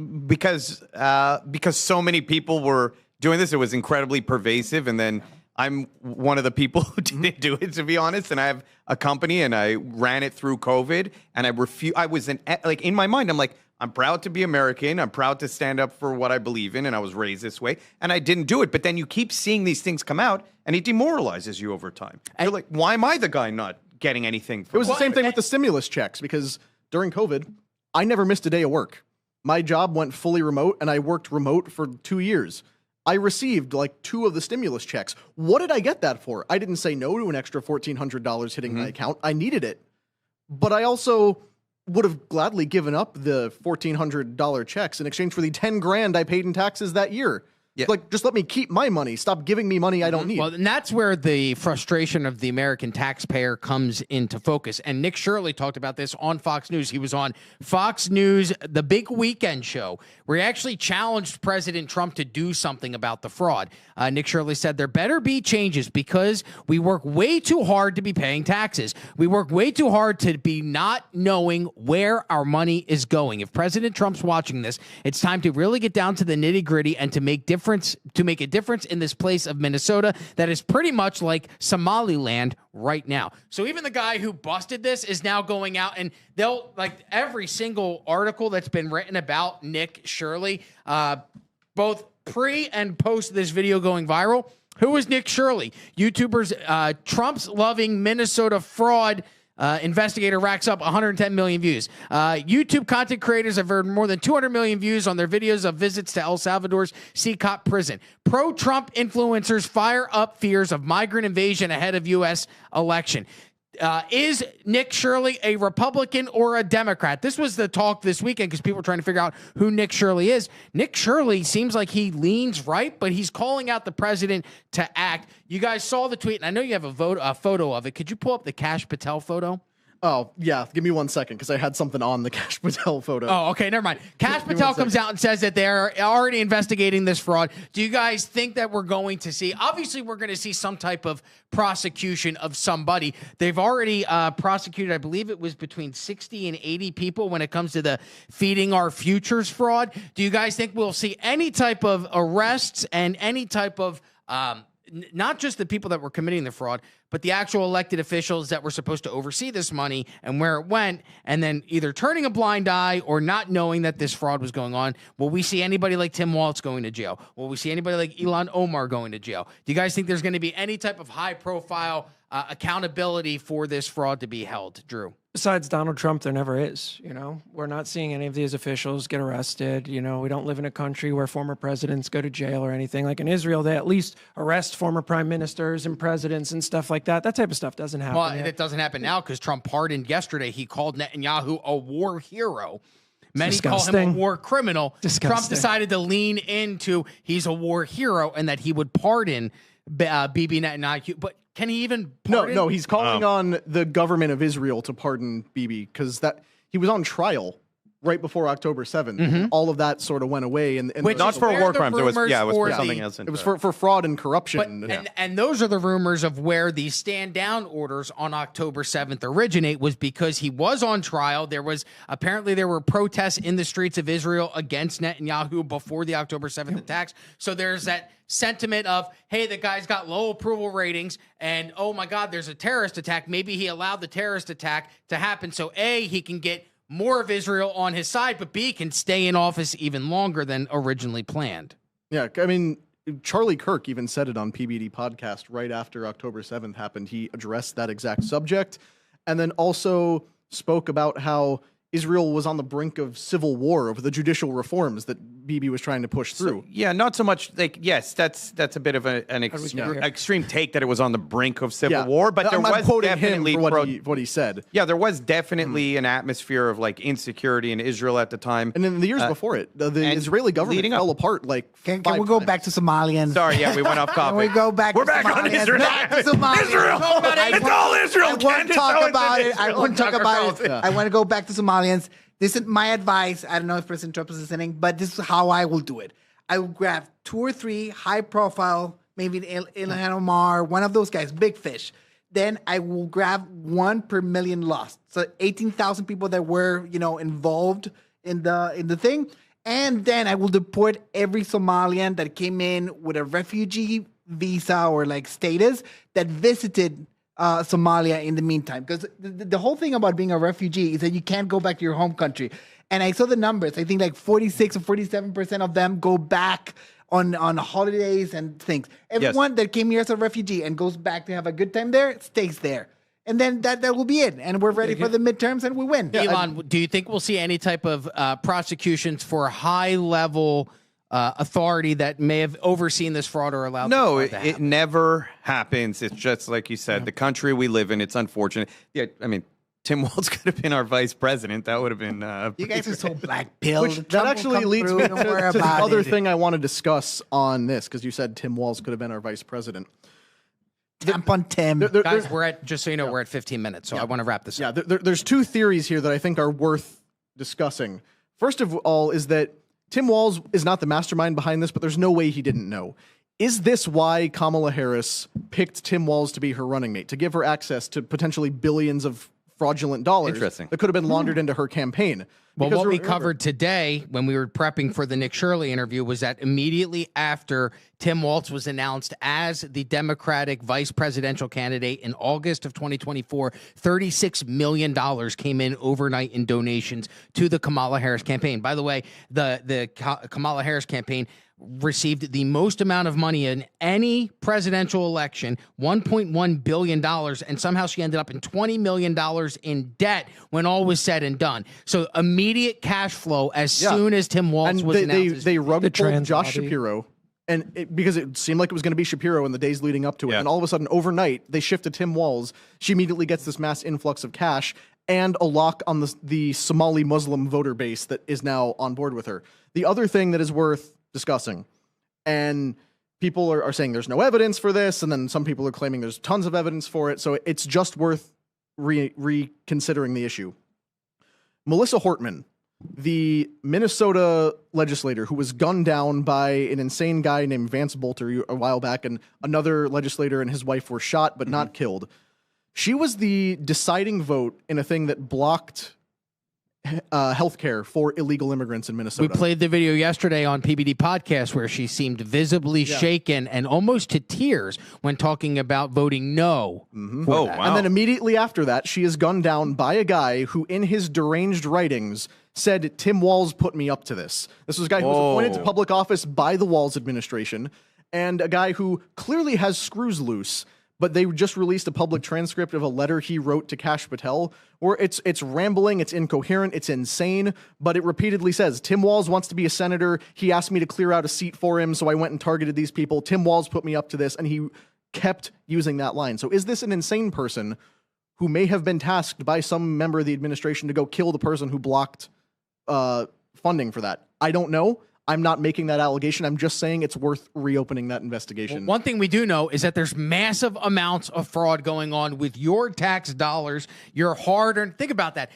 because so many people were doing this. It was incredibly pervasive, and then I'm one of the people who didn't do it, to be honest. And I have a company, and I ran it through COVID, and I was in my mind, I'm like, I'm proud to be American. I'm proud to stand up for what I believe in, and I was raised this way, and I didn't do it. But then you keep seeing these things come out, and it demoralizes you over time. You're like, why am I the guy not getting anything? It was the same thing with the stimulus checks, because during COVID, I never missed a day of work. My job went fully remote, and I worked remote for 2 years. I received like 2 of the stimulus checks. What did I get that for? I didn't say no to an extra $1,400 hitting my account. I needed it. But I also would have gladly given up the $1,400 checks in exchange for the 10 grand I paid in taxes that year. Yeah. Like, just let me keep my money. Stop giving me money I don't need. Well, and that's where the frustration of the American taxpayer comes into focus. And Nick Shirley talked about this on Fox News. He was on Fox News, the big weekend show, where he actually challenged President Trump to do something about the fraud. Nick Shirley said, there better be changes because we work way too hard to be paying taxes. We work way too hard to be not knowing where our money is going. If President Trump's watching this, it's time to really get down to the nitty gritty and to make a difference in this place of Minnesota that is pretty much like Somaliland right now. So even the guy who busted this is now going out, and they'll, like, every single article that's been written about Nick Shirley, both pre and post this video going viral. Who is Nick Shirley? YouTubers, Trump's loving Minnesota fraud investigator racks up 110 million views. YouTube content creators have earned more than 200 million views on their videos of visits to El Salvador's CCOP prison. Pro-Trump influencers fire up fears of migrant invasion ahead of U.S. election. Is Nick Shirley a Republican or a Democrat? This was the talk this weekend because people were trying to figure out who Nick Shirley is. Nick Shirley seems like he leans right, but he's calling out the president to act. You guys saw the tweet, and I know you have a photo of it. Could you pull up the Kash Patel photo? Oh, yeah. Give me 1 second because I had something on the Kash Patel photo. Oh, okay. Never mind. Kash Patel comes out and says that they're already investigating this fraud. Do you guys think that we're going to see, obviously we're going to see some type of prosecution of somebody. They've already prosecuted, I believe it was between 60 and 80 people when it comes to the feeding our futures fraud. Do you guys think we'll see any type of arrests and any type of, not just the people that were committing the fraud, but the actual elected officials that were supposed to oversee this money and where it went, and then either turning a blind eye or not knowing that this fraud was going on? Will we see anybody like Tim Walz going to jail? Will we see anybody like Ilan Omar going to jail? Do you guys think there's going to be any type of high-profile accountability for this fraud to be held, Drew? Besides Donald Trump, there never is. You know, we're not seeing any of these officials get arrested. You know, we don't live in a country where former presidents go to jail or anything. Like in Israel, they at least arrest former prime ministers and presidents and stuff like that. That type of stuff doesn't happen. Well, it doesn't happen now because Trump pardoned yesterday. He called Netanyahu a war hero. Many call him a war criminal. Trump decided to lean into he's a war hero and that he would pardon Bibi Netanyahu. But can he even No, pardon? no, he's calling on the government of Israel to pardon Bibi because that he was on trial right before October 7th. All of that sort of went away. And Which Not is for where war the crimes. It was rumors for for something the- else. it was for fraud and corruption. But, and those are the rumors of where the stand down orders on October 7th originate, was because he was on trial. There were protests in the streets of Israel against Netanyahu before the October 7th attacks. So there's that sentiment of, hey, the guy's got low approval ratings and oh my God, there's a terrorist attack. Maybe he allowed the terrorist attack to happen. So A, he can get more of Israel on his side, but B, can stay in office even longer than originally planned. Yeah, I mean, Charlie Kirk even said it on PBD podcast right after October 7th happened. He addressed that exact subject and then also spoke about how Israel was on the brink of civil war over the judicial reforms that Bibi was trying to push through. Yeah, not so much like, yes, that's a bit of an extreme take that it was on the brink of civil war, but I'm was quoting definitely him for what he said. Yeah, there was definitely an atmosphere of like insecurity in Israel at the time. And in the years before it, the Israeli government fell apart like Can we go back to Somalians? Sorry, yeah, we went off topic. Can we go back We're to back on Somalians? Israel. Back to Somalians. Israel. It's all Israel. I won't Candace talk Owens about and it. I Israel. won't talk Tucker about it. Carlson. I want to go back to Somalians. This is my advice. I don't know if President Trump is listening, but this is how I will do it. I will grab 2 or 3 high-profile, maybe Ilan Omar, one of those guys, big fish. Then I will grab 1 per million lost. So 18,000 people that were, involved in the thing. And then I will deport every Somalian that came in with a refugee visa or like status that visited Somalia in the meantime. Because the whole thing about being a refugee is that you can't go back to your home country. And I saw the numbers. I think like 46 or 47% of them go back on holidays and things. Everyone that came here as a refugee and goes back to have a good time there stays there. And then that will be it. And we're ready for the midterms and we win. Ilan, do you think we'll see any type of prosecutions for high-level authority that may have overseen this fraud or allowed No, this fraud to it happen? never happens. It's just like you said, the country we live in, it's unfortunate. Yeah, I mean, Tim Walz could have been our vice president. That would have been... you guys are so black-pilled. Which that actually leads me to the other thing I want to discuss on this, because you said Tim Walz could have been our vice president. Tampon Tim. Guys, just so you know, we're at 15 minutes, so I want to wrap this up. There's 2 theories here that I think are worth discussing. First of all is that Tim Walz is not the mastermind behind this, but there's no way he didn't know. Is this why Kamala Harris picked Tim Walz to be her running mate, to give her access to potentially billions of fraudulent dollars that could have been laundered into her campaign? Well, what we covered today when we were prepping for the Nick Shirley interview was that immediately after Tim Walz was announced as the Democratic vice presidential candidate in August of 2024, $36 million came in overnight in donations to the Kamala Harris campaign. By the way, the Kamala Harris campaign received the most amount of money in any presidential election, $1.1 billion, and somehow she ended up in $20 million in debt when all was said and done. So immediate cash flow as soon as Tim Walz was announced. They rubbed pulled Josh Shapiro, and because it seemed like it was going to be Shapiro in the days leading up to it, and all of a sudden overnight they shifted Tim Walz. She immediately gets this mass influx of cash and a lock on the Somali Muslim voter base that is now on board with her. The other thing that is worth discussing, and people are saying there's no evidence for this, and then some people are claiming there's tons of evidence for it, so it's just worth reconsidering the issue. Melissa Hortman, the Minnesota legislator who was gunned down by an insane guy named Vance Bolter a while back, and another legislator and his wife were shot but not killed. She was the deciding vote in a thing that blocked healthcare for illegal immigrants in Minnesota. We played the video yesterday on PBD podcast where she seemed visibly shaken and almost to tears when talking about voting no. Oh, wow. And then immediately after that, she is gunned down by a guy who, in his deranged writings, said, Tim Walz put me up to this. This was a guy who was appointed to public office by the Walz administration, and a guy who clearly has screws loose. But they just released a public transcript of a letter he wrote to Kash Patel, where it's rambling, it's incoherent, it's insane, but it repeatedly says, Tim Walz wants to be a senator. He asked me to clear out a seat for him, so I went and targeted these people. Tim Walz put me up to this, and he kept using that line. So is this an insane person who may have been tasked by some member of the administration to go kill the person who blocked funding for that? I don't know. I'm not making that allegation. I'm just saying it's worth reopening that investigation. One thing we do know is that there's massive amounts of fraud going on with your tax dollars, your hard-earned. Think about that.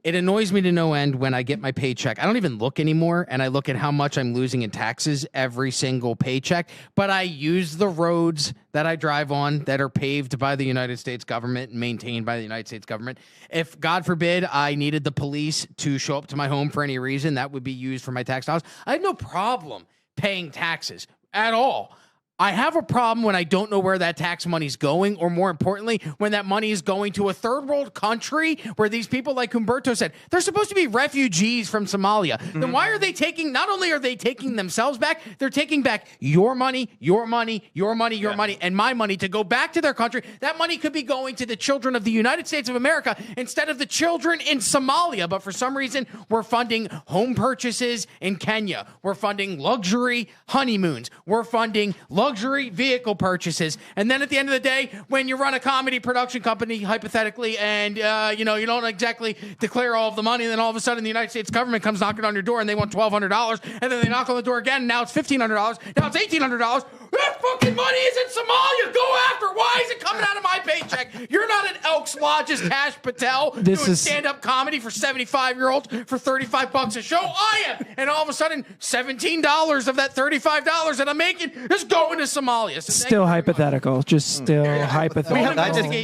It annoys me to no end when I get my paycheck. I don't even look anymore, and I look at how much I'm losing in taxes every single paycheck, but I use the roads that I drive on that are paved by the United States government and maintained by the United States government. If, God forbid, I needed the police to show up to my home for any reason, that would be used for my tax dollars. I have no problem paying taxes at all. I have a problem when I don't know where that tax money's going, or more importantly, when that money is going to a third world country where these people, like Humberto said, they're supposed to be refugees from Somalia. Then why are they taking, not only are they taking themselves back, they're taking back your money, your money, your money, your money, and my money to go back to their country. That money could be going to the children of the United States of America instead of the children in Somalia. But for some reason, we're funding home purchases in Kenya. We're funding luxury honeymoons. We're funding luxury vehicle purchases. And then at the end of the day, when you run a comedy production company, hypothetically, and you don't exactly declare all of the money, and then all of a sudden the United States government comes knocking on your door and they want $1,200, and then they knock on the door again, and now it's $1,500, now it's $1,800. That fucking money is in Somalia. Go after it. Why is it coming out of my paycheck? You're not an Elks Lodge's Cash Patel doing stand-up comedy for 75-year-olds for $35 a show. I am. And all of a sudden, $17 of that $35 that I'm making is going to Somalia. So still hypothetical. Just still hypothetical.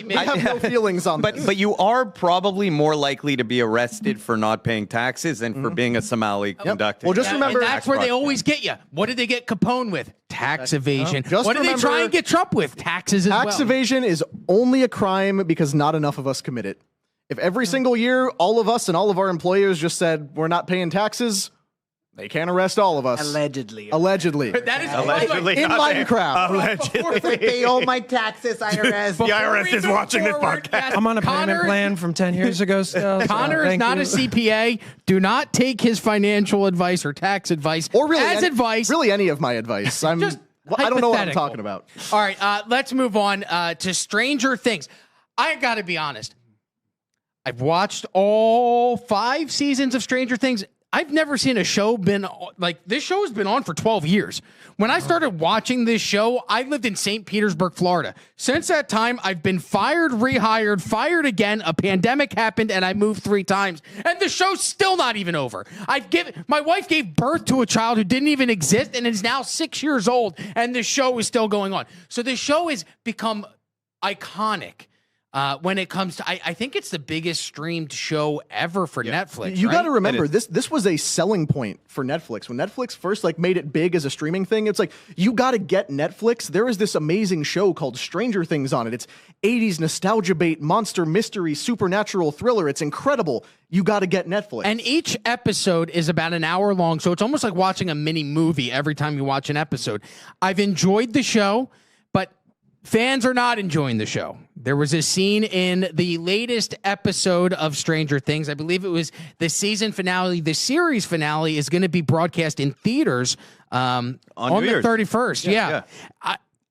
We have no feelings on this. But you are probably more likely to be arrested for not paying taxes than for being a Somali conducting. Well, just remember, and that's where they always get you. What did they get Capone with? Tax evasion. What did they try and get Trump with? Taxes as well. Tax evasion is only a crime because not enough of us commit it. If every single year, all of us and all of our employers just said, we're not paying taxes, they can't arrest all of us. Allegedly. That is Allegedly. In Minecraft. Allegedly. Pay all my taxes, IRS. The IRS is watching this podcast. I'm on a payment plan from 10 years ago still. Connor is not a CPA. Do not take his financial advice or tax advice Or really as advice. Really any of my advice. I don't know what I'm talking about. All right, let's move on to Stranger Things. I got to be honest. I've watched all 5 seasons of Stranger Things. I've never seen a show this show has been on for 12 years. When I started watching this show, I lived in St. Petersburg, Florida. Since that time, I've been fired, rehired, fired again. A pandemic happened, and I moved 3 times. And the show's still not even over. My wife gave birth to a child who didn't even exist and is now 6 years old, and the show is still going on. So this show has become iconic. When it comes to, I think it's the biggest streamed show ever for Netflix. You got to remember, this was a selling point for Netflix. When Netflix first made it big as a streaming thing, it's like, you got to get Netflix. There is this amazing show called Stranger Things on it. It's 80s nostalgia bait, monster mystery, supernatural thriller. It's incredible. You got to get Netflix. And each episode is about an hour long, so it's almost like watching a mini movie every time you watch an episode. I've enjoyed the show, but fans are not enjoying the show. There was a scene in the latest episode of Stranger Things. I believe it was the season finale. The series finale is going to be broadcast in theaters on the 31st. Yeah.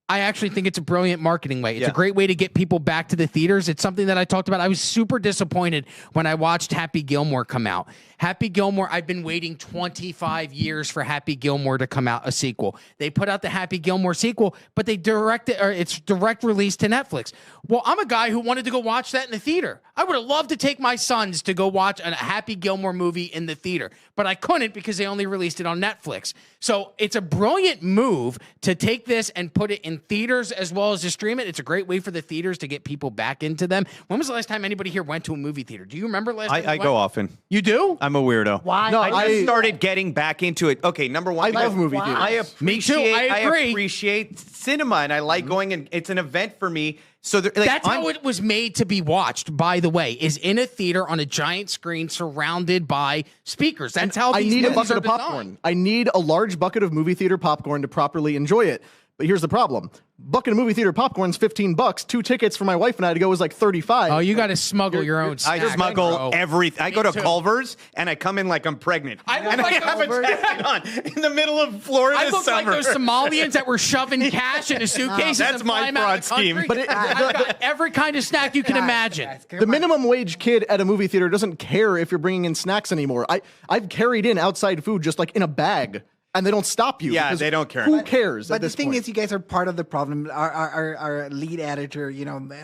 I actually think it's a brilliant marketing way. It's a great way to get people back to the theaters. It's something that I talked about. I was super disappointed when I watched Happy Gilmore come out. Happy Gilmore, I've been waiting 25 years for Happy Gilmore to come out, a sequel. They put out the Happy Gilmore sequel, but it's direct release to Netflix. Well, I'm a guy who wanted to go watch that in the theater. I would have loved to take my sons to go watch a Happy Gilmore movie in the theater, but I couldn't because they only released it on Netflix. So it's a brilliant move to take this and put it in theaters as well as to stream it. It's a great way for the theaters to get people back into them. When was the last time anybody here went to a movie theater? Do you remember last time? I go often. You do? I'm a weirdo. Why? No, I just started getting back into it. Okay, number one, I love movie theaters. Me too. I agree. appreciate cinema, and I like going, and it's an event for me. So that's how it was made to be watched, by the way, is in a theater on a giant screen surrounded by speakers. That's how I these need a movies bucket are of designed. popcorn. I need a large bucket of movie theater popcorn to properly enjoy it. But here's the problem. Buck in a movie theater popcorn's $15. 2 tickets for my wife and I to go was like 35. Oh, you got to smuggle your own snack. I smuggle bro. everything. I go to too. Culver's and I come in like I'm pregnant. I look and like I have a jacket on in the middle of Florida I look summer. like those Somalians that were shoving cash into suitcases That's and my flying out fraud of the country. scheme. But I've got every kind of snack you can imagine. the minimum wage kid at a movie theater doesn't care if you're bringing in snacks anymore. I've carried in outside food just like in a bag, and they don't stop you. Yeah, because they don't care. Who cares? But at the this thing point? is, you guys are part of the problem. Our lead editor,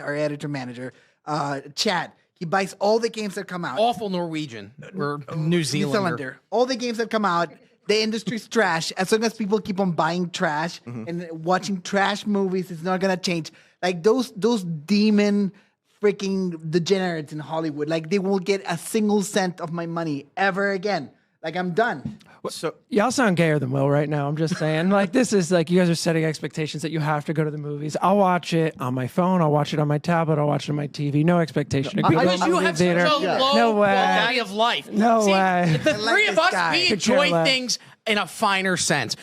our editor manager, Chad, he buys all the games that come out. Awful Norwegian or New Zealander. All the games that come out, the industry's trash. As long as people keep on buying trash and watching trash movies, it's not gonna change. Like those demon freaking degenerates in Hollywood, like they won't get a single cent of my money ever again. Like I'm done. So Y'all sound gayer than Will right now. I'm just saying. Like, this is like you guys are setting expectations that you have to go to the movies. I'll watch it on my phone. I'll watch it on my tablet. I'll watch it on my TV. No expectation. to go to Because a you movie have such theater. a low No way. quality of life. No See, way. The like three of this us, guy. we Could care enjoy less. things in a finer sense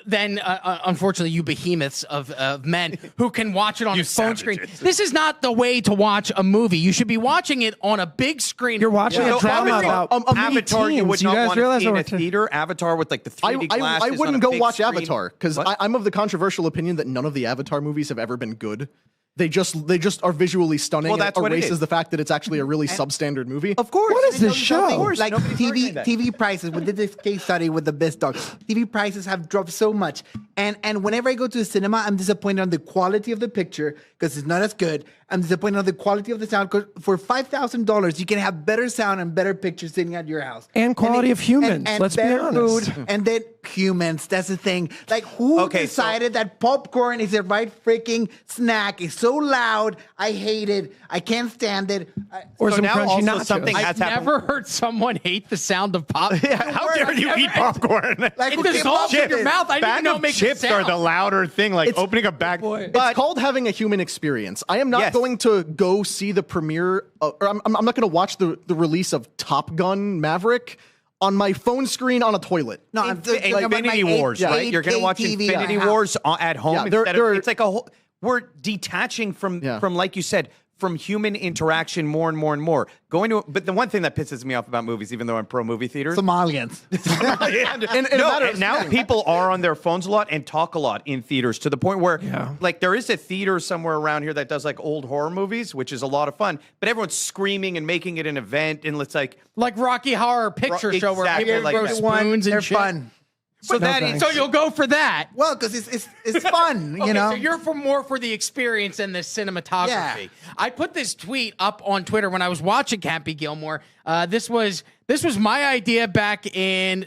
than, unfortunately, you behemoths of men who can watch it on a phone screen. This is not the way to watch a movie. You should be watching it on a big screen. You're watching a drama about Avatar, you would teens. You not guys want to realize see in a what to- theater. Avatar with like the 3D glasses. I on wouldn't a go big watch screen. Avatar because What? I'm of the controversial opinion that none of the Avatar movies have ever been good. They just are visually stunning. Well, that's and what it erases is. the fact that it's actually a really substandard movie. Of course. What is And this you know show? something? Like Nobody's arguing that. TV prices. We did this case study with the Best Dog. TV prices have dropped so much, and whenever I go to the cinema, I'm disappointed on the quality of the picture because it's not as good. I'm disappointed on the quality of the sound because for $5,000 you can have better sound and better pictures sitting at your house And quality of humans, And let's be better honest. Food, and then humans. That's the thing. Like who Okay, so- decided that popcorn is the right freaking snack? It's so loud. I hate it. I can't stand it. Or So some now crunchy also nachos. something I've has happened. never heard someone hate the sound of pop. How dare you eat popcorn? Like, It who came up dissolves with in your this? mouth. I didn't Bag know it of makes chips a are sound. the louder thing, like opening a bag. boy. It's But called having a human experience. I am not Yes. going to go see the premiere, or I'm not going to watch the release of Top Gun Maverick on my phone screen on a toilet. No, I'm thinking about my Infinity Wars, 8K right? You're going to watch TV Infinity at Wars at home Yeah, instead there of. are- It's like a whole. We're detaching from like you said, from human interaction more and more and more. But the one thing that pisses me off about movies, even though I'm pro movie theater, Somalians. and now people are on their phones a lot and talk a lot in theaters to the point where, like, there is a theater somewhere around here that does like old horror movies, which is a lot of fun. But everyone's screaming and making it an event, and it's like Rocky Horror Picture Show where Exactly people like throw that. spoons and They're shit. fun. so that thanks. is So you'll go for that. Well, because it's fun, Okay, you know. so you're more for the experience and the cinematography. Yeah. I put this tweet up on Twitter when I was watching Happy Gilmore. This was my idea back in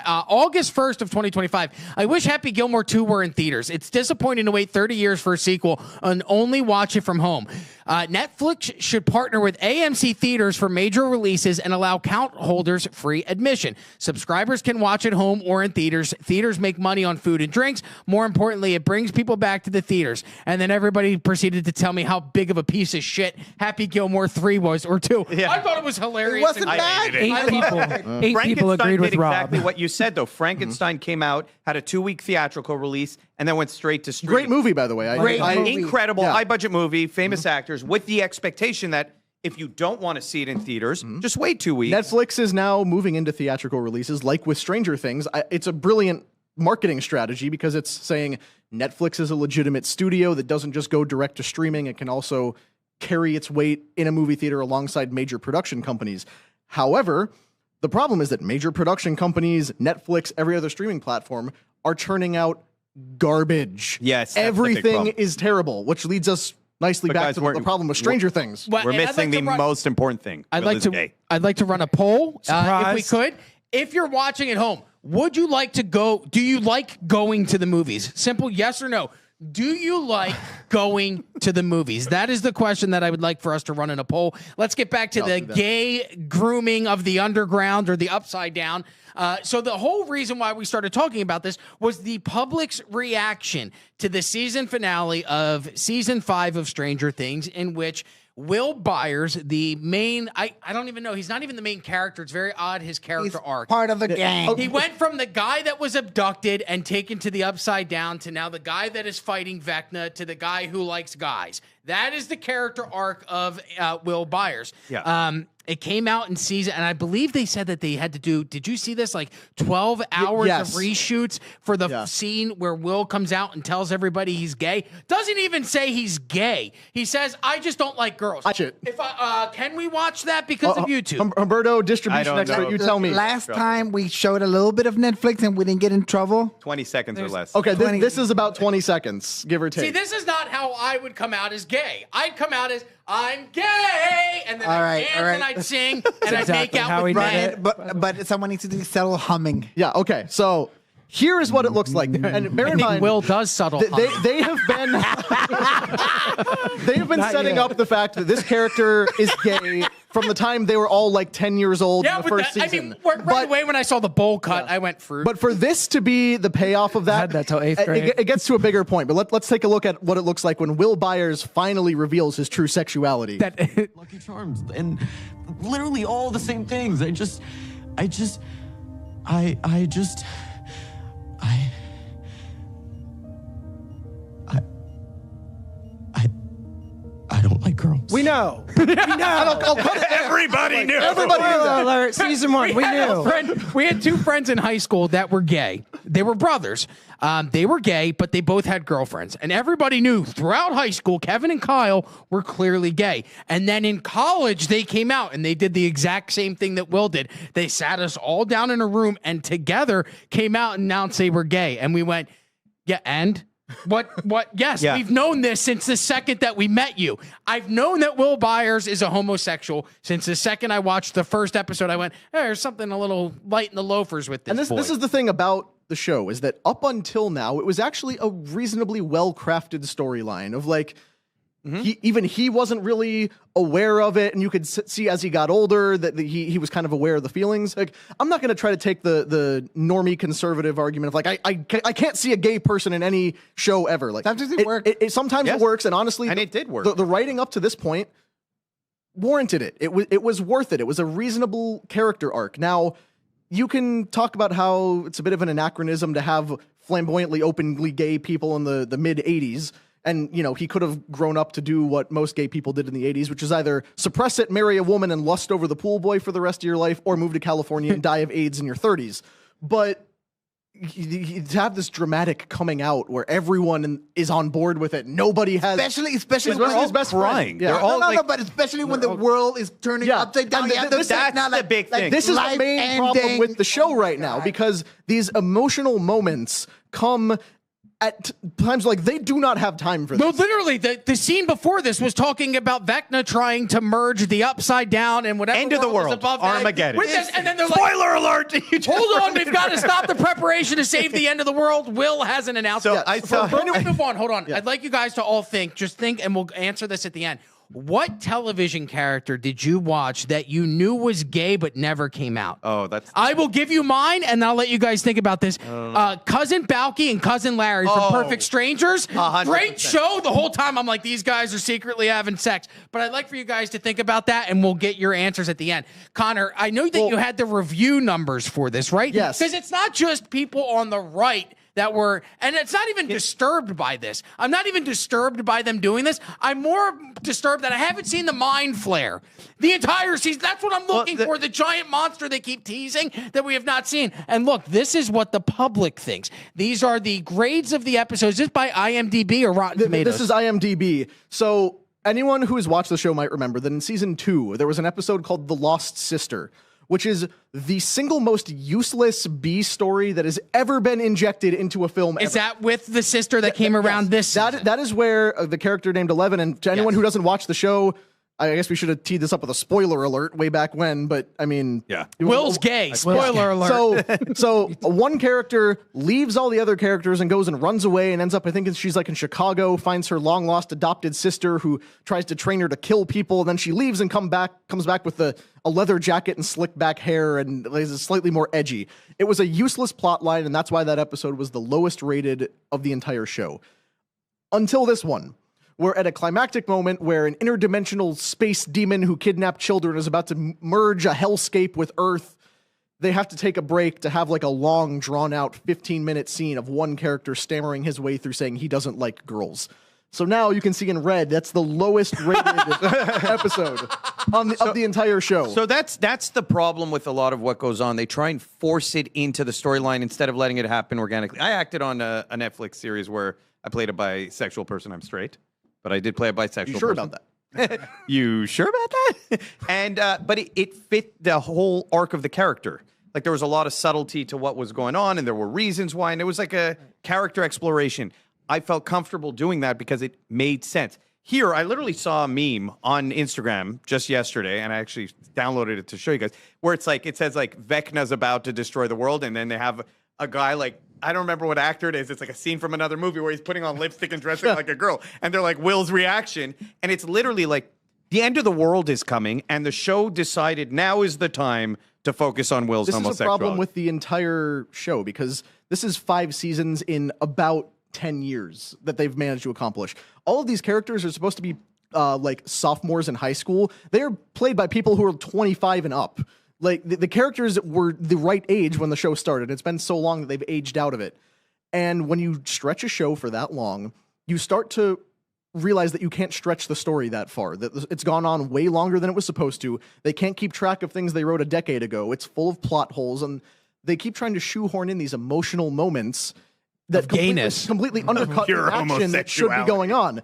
August 1st of 2025. I wish Happy Gilmore 2 were in theaters. It's disappointing to wait 30 years for a sequel and only watch it from home. Netflix should partner with AMC theaters for major releases and allow count holders free admission. Subscribers can watch at home or in theaters. Theaters make money on food and drinks. More importantly, it brings people back to the theaters. And then everybody proceeded to tell me how big of a piece of shit Happy Gilmore 3 was, or 2. Yeah. I thought it was hilarious. It wasn't and- bad. hated it. Eight people agreed with did Rob. exactly what you said, though. Frankenstein came out, had a 2-week theatrical release, and then went straight to streaming. Great movie, by the way. Great movie. Incredible, Yeah. high-budget movie, famous actors, with the expectation that if you don't want to see it in theaters, just wait 2 weeks. Netflix is now moving into theatrical releases, like with Stranger Things. It's a brilliant marketing strategy because it's saying Netflix is a legitimate studio that doesn't just go direct to streaming. It can also carry its weight in a movie theater alongside major production companies. However, the problem is that major production companies, Netflix, every other streaming platform are churning out garbage. Yes, that's the big everything problem. is terrible, which leads us nicely But back guys, to we're- the problem with Stranger Things. Well, We're and I'd missing like the to run- most important thing. I'd Will like is to. gay. I'd like to run a poll, if we Surprise. could. If you're watching at home, would you like to go? Do you like going to the movies? Simple yes or no. Do you like going to the movies? That is the question that I would like for us to run in a poll. Let's get back to the gay grooming of the underground or the upside down. So the whole reason why we started talking about this was the public's reaction to the season finale of season 5 of Stranger Things, in which Will Byers, the main, I don't even know. He's not even the main character. It's very odd, his character arc. Part of the gang. He went from the guy that was abducted and taken to the Upside Down to now the guy that is fighting Vecna to the guy who likes guys. That is the character arc of Will Byers. Yeah. It came out in season, and I believe they said that they had to do, did you see this? Like 12 hours yes. of reshoots for the scene where Will comes out and tells everybody he's gay. Doesn't even say he's gay. He says, I just don't like girls. Watch it. If can we watch that because of YouTube? Humberto, distribution I don't expert, know. you tell me. Last time we showed a little bit of Netflix and we didn't get in trouble. 20 seconds or less. Okay, this is about 20 seconds, give or take. See, this is not how I would come out as gay. I'd come out as, I'm gay, and then I'd dance and I'd sing, and I'd make out with men. But someone needs to do subtle humming. Yeah, okay, so here is what it looks like. And bear in mind, Will does subtle they have been they have been setting up the fact that this character is gay from the time they were all like 10 years old in the first season. I mean, right away when I saw the bowl cut, I went fruit. But for this to be the payoff of that, I had that till 8th grade. it gets to a bigger point. But let's take a look at what it looks like when Will Byers finally reveals his true sexuality. Lucky Charms and literally all the same things. I don't like girls. We know. We know. I'll cut it there. Everybody knew. Everybody knew that. Alert, season 1, we knew. We had two friends in high school that were gay. They were brothers. They were gay, but they both had girlfriends. And everybody knew throughout high school, Kevin and Kyle were clearly gay. And then in college, they came out and they did the exact same thing that Will did. They sat us all down in a room and together came out and announced they were gay. And we went, yeah, and? What? Yes, we've known this since the second that we met you. I've known that Will Byers is a homosexual since the second I watched the first episode. I went, hey, there's something a little light in the loafers with this. And this is the thing about the show is that up until now, it was actually a reasonably well-crafted storyline of like, he wasn't really aware of it, and you could see as he got older that he was kind of aware of the feelings. Like, I'm not going to try to take the normie conservative argument of like I can't see a gay person in any show ever. Like sometimes it works. Sometimes it works, and honestly, and it did work. The writing up to this point warranted it. It was worth it. It was a reasonable character arc. Now, you can talk about how it's a bit of an anachronism to have flamboyantly, openly gay people in the mid 80s. And, you know, he could have grown up to do what most gay people did in the 80s, which is either suppress it, marry a woman, and lust over the pool boy for the rest of your life, or move to California and die of AIDS in your 30s. But to have this dramatic coming out where everyone is on board with it, nobody has... Especially when his best crying. Friend. Yeah. They're all no, but especially when the world is turning upside down. That's the big thing. This is the main problem with the show right now, because these emotional moments come at times like they do not have time for this. No, literally, the scene before this was talking about Vecna trying to merge the Upside Down and whatever End of the world. above Armageddon. With this, and then they're Spoiler alert! hold on, we've got to stop the preparation to save the end of the world. Will hasn't announced So it. I saw- Before we move on, hold on. I'd like you guys to all think, and we'll answer this at the end. What television character did you watch that you knew was gay but never came out? Oh, that's... I will give you mine, and I'll let you guys think about this. Cousin Balky and Cousin Larry from Perfect Strangers. 100%. Great show. The whole time I'm like, these guys are secretly having sex. But I'd like for you guys to think about that, and we'll get your answers at the end. Connor, I know that you had the review numbers for this, right? Yes. Because it's not just people on the right that were, and it's not even disturbed by this. I'm not even disturbed by them doing this. I'm more disturbed that I haven't seen the mind flare the entire season. That's what I'm looking for, the giant monster they keep teasing that we have not seen. And look, this is what the public thinks. These are the grades of the episodes just by IMDb or Rotten Tomatoes. This is IMDb. So anyone who has watched the show might remember that in season 2, there was an episode called The Lost Sister, which is the single most useless B story that has ever been injected into a film ever. Is that with the sister that came around this season? That is where the character named 11, and to anyone who doesn't watch the show, I guess we should have teed this up with a spoiler alert way back when, but I mean... Yeah. Will's gay. Spoiler alert. So one character leaves all the other characters and goes and runs away and ends up, I think she's like in Chicago, finds her long-lost adopted sister who tries to train her to kill people, and then she leaves and comes back with a leather jacket and slicked back hair and is slightly more edgy. It was a useless plot line, and that's why that episode was the lowest rated of the entire show. Until this one, we're at a climactic moment where an interdimensional space demon who kidnapped children is about to merge a hellscape with Earth. They have to take a break to have like a long, drawn-out 15-minute scene of one character stammering his way through saying he doesn't like girls. So now you can see in red, that's the lowest rated episode of the entire show. So that's the problem with a lot of what goes on. They try and force it into the storyline instead of letting it happen organically. I acted on a Netflix series where I played a bisexual person. I'm straight, but I did play a bisexual person. You sure about that? You sure about that? And but it fit the whole arc of the character. Like there was a lot of subtlety to what was going on, and there were reasons why, and it was like a character exploration. I felt comfortable doing that because it made sense. Here, I literally saw a meme on Instagram just yesterday, and I actually downloaded it to show you guys, where it's like, it says like Vecna's about to destroy the world, and then they have a guy like, I don't remember what actor it is. It's like a scene from another movie where he's putting on lipstick and dressing like a girl, and they're like Will's reaction, and it's literally like the end of the world is coming, and the show decided now is the time to focus on Will's homosexuality. This is a problem with the entire show because this is 5 seasons in about 10 years that they've managed to accomplish. All of these characters are supposed to be like sophomores in high school. They're played by people who are 25 and up. Like the characters were the right age when the show started. It's been so long that they've aged out of it. And when you stretch a show for that long, you start to realize that you can't stretch the story that far, that it's gone on way longer than it was supposed to. They can't keep track of things they wrote a decade ago. It's full of plot holes, and they keep trying to shoehorn in these emotional moments that completely undercut the action that should be going on.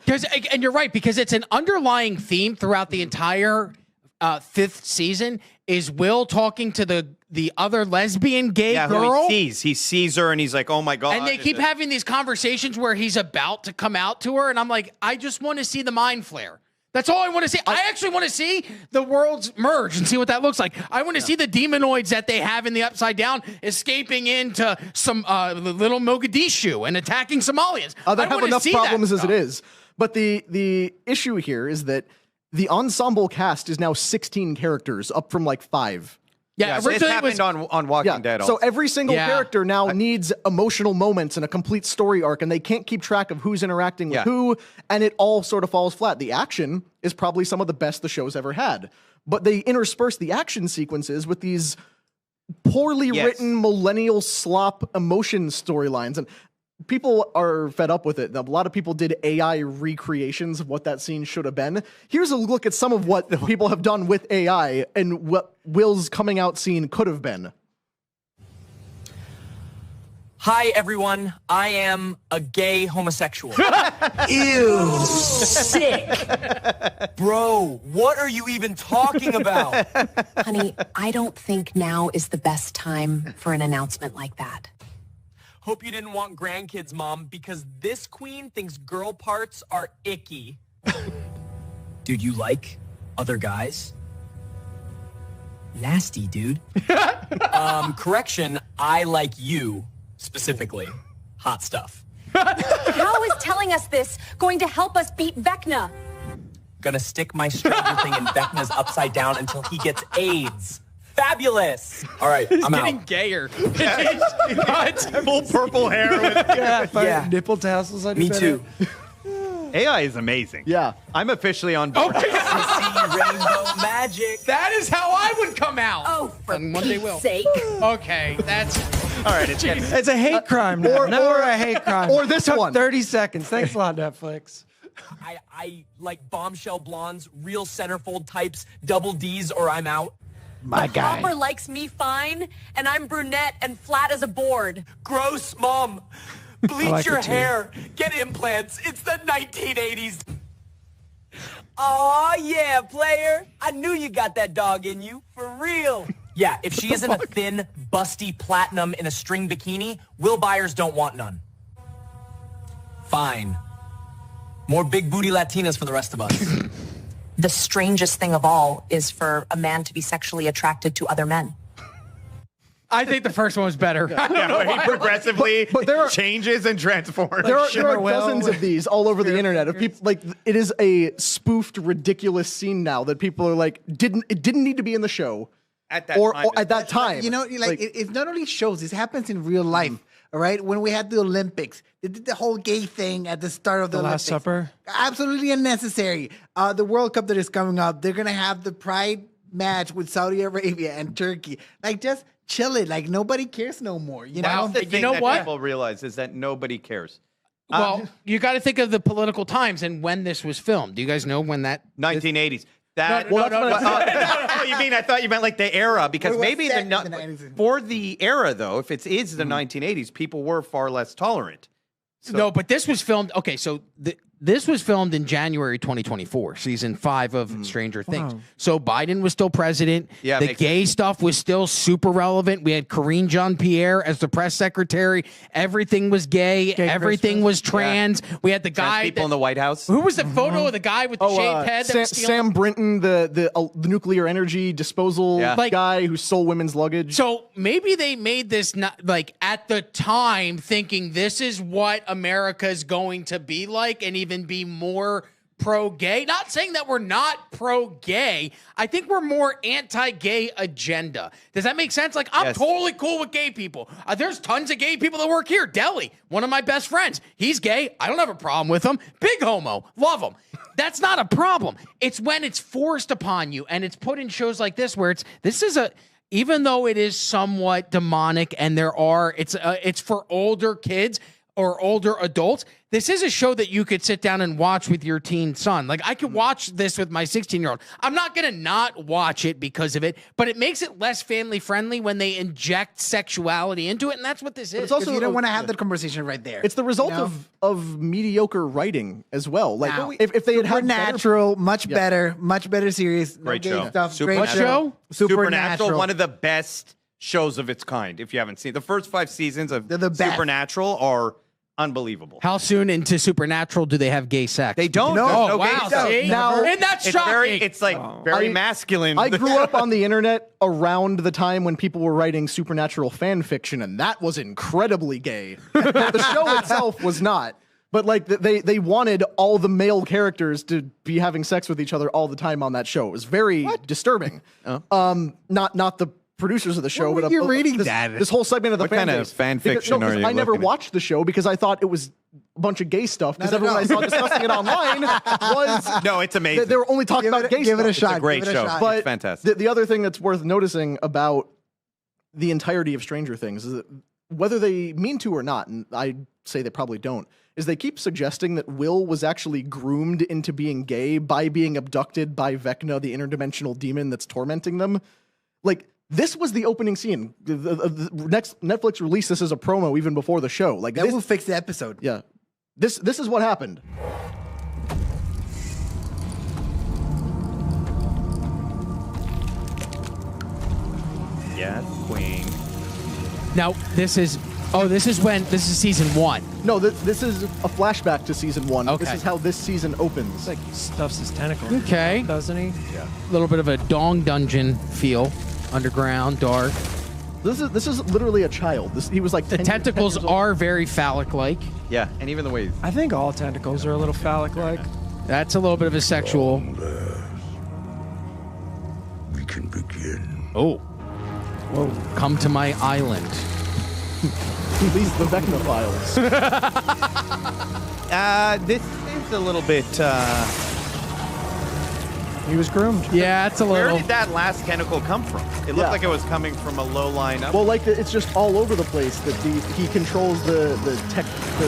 And you're right, because it's an underlying theme throughout the entire 5th season is Will talking to the other lesbian gay girl. Who he sees her and he's like, oh my God. And they keep having these conversations where he's about to come out to her, and I'm like, I just want to see the mind flare. That's all I want to see. I actually want to see the worlds merge and see what that looks like. I want to see the demonoids that they have in the Upside Down escaping into some little Mogadishu and attacking Somalians. They have enough problems as it is. But the issue here is that the ensemble cast is now 16 characters, up from like 5. Yeah, so it happened on Walking Dead also. So every single character now needs emotional moments and a complete story arc, and they can't keep track of who's interacting with who, and it all sort of falls flat. The action is probably some of the best the show's ever had, but they intersperse the action sequences with these poorly written millennial slop emotion storylines, and people are fed up with it. A lot of people did AI recreations of what that scene should have been. Here's a look at some of what people have done with AI and what Will's coming out scene could have been. Hi, everyone. I am a gay homosexual. Ew, sick. Bro, what are you even talking about? Honey, I don't think now is the best time for an announcement like that. Hope you didn't want grandkids, Mom, because this queen thinks girl parts are icky. Dude, you like other guys? Nasty, dude. Correction, I like you, specifically. Hot stuff. How is telling us this going to help us beat Vecna? Gonna stick my Stranger Thing in Vecna's upside down until he gets AIDS. Fabulous! All right, I'm out. Getting gayer. It's full purple hair with nipple tassels. Me too. AI is amazing. Yeah. I'm officially on board. Rainbow magic. That is how I would come out. Oh, for one day will. sake. Okay, that's... All right, it's a hate crime now. Or a hate crime. Or this Took one. 30 seconds. Thanks a lot, Netflix. I like bombshell blondes, real centerfold types, double Ds, or I'm out. My guy. Hopper likes me fine, and I'm brunette and flat as a board. Gross, Mom. Bleach like your it too. hair. Get implants. It's the 1980s. Aw, yeah, player. I knew you got that dog in you. For real. Yeah, if she isn't a thin, busty platinum in a string bikini, Will buyers don't want none. Fine. More big booty Latinas for the rest of us. The strangest thing of all is for a man to be sexually attracted to other men. I think the first one was better. He progressively changes and transforms. There are dozens of these all over the internet of people like it is a spoofed, ridiculous scene now that people are like it didn't need to be in the show at that or time. at that time. You know, like it's not only shows; this happens in real life. All right, when we had the Olympics, they did the whole gay thing at the start of the Olympics. Last Supper. Absolutely unnecessary. The World Cup that is coming up, they're gonna have the Pride match with Saudi Arabia and Turkey. Like, just chill it. Like, nobody cares no more. You know. The thing know that what? people realize is that nobody cares. Well, you got to think of the political times and when this was filmed. Do you guys know when that? 1980s. That No. Oh, you mean? I thought you meant like the era, because What was maybe set the in the 90s? for the era though, if it is the 1980s, people were far less tolerant. No, but this was filmed. Okay, so this was filmed in January 2024, season 5 of Stranger Things. So Biden was still president. Yeah, the makes gay stuff was still super relevant. We had Karine Jean-Pierre as the press secretary. Everything was gay. Everything was trans. We had the guy. People in the White House. Who was the photo of the guy with the shaved head? That was stealing? Sam Brinton, the nuclear energy disposal Like- guy who stole women's luggage. So maybe they made this not like at the time thinking this is what America is going to be like and even be more pro-gay. Not saying that we're not pro-gay. I think we're more anti-gay agenda. Does that make sense? Like, I'm totally cool with gay people. There's tons of gay people that work here. Deli, one of my best friends. He's gay. I don't have a problem with him. Big homo. Love him. That's not a problem. It's when it's forced upon you and it's put in shows like this where even though it is somewhat demonic and it's for older kids or older adults, this is a show that you could sit down and watch with your teen son. Like, I could watch this with my 16-year-old. I'm not going to not watch it because of it, but it makes it less family-friendly when they inject sexuality into it, and that's what this is. It's also You don't want to have that conversation right there. It's the result You know? of mediocre writing as well. Like, Now, if they had had Supernatural, much better series. Great gay show. Stuff, Supernatural. great show. Supernatural, one of the best shows of its kind. If you haven't seen the first 5 seasons of They're the best. Supernatural, are unbelievable. How soon into Supernatural do they have gay sex? They don't. No. There's Oh, no wow. gay stuff. See? Now- and that's It's shocking. it's like very masculine. I grew up on the internet around the time when people were writing supernatural fan fiction, and that was incredibly gay. The show itself was not. But like they wanted all the male characters to be having sex with each other all the time on that show. It was very disturbing. Not the producers of the show, What but were you reading this whole segment of the What fan kind of base. fan Because- fiction are 'cause you I never looking at? watched the show because I thought it was a bunch of gay stuff. Because No, everyone I saw discussing it online was No, it's amazing. they were only talking about gay give stuff. it a shot. great give it a show. shot. But It's fantastic. The other thing that's worth noticing about the entirety of Stranger Things is that whether they mean to or not, and I say they probably don't, is they keep suggesting that Will was actually groomed into being gay by being abducted by Vecna, the interdimensional demon that's tormenting them. Like, this was the opening scene. The next Netflix released this as a promo even before the show. Like, That this, will fix the episode. yeah. This is what happened. Yeah, Queen. Now, this is season 1. No, this is a flashback to season 1. Okay. This is how this season opens. It's like he stuffs his tentacle. Okay. Doesn't he? Yeah. A little bit of a dong dungeon feel. Underground, dark. This is literally a child. He was like The 10 tentacles years old. are very phallic-like. Yeah, and even the way I think all tentacles are a little phallic-like. That's a little bit of a sexual. We can begin. Oh. Whoa. Come to my island. Release the Vecna files. this is a little bit. He was groomed. Yeah, it's a Where little. did that last tentacle come from? It looked Yeah. like it was coming from a low line up. Well, like it's just all over the place that he controls the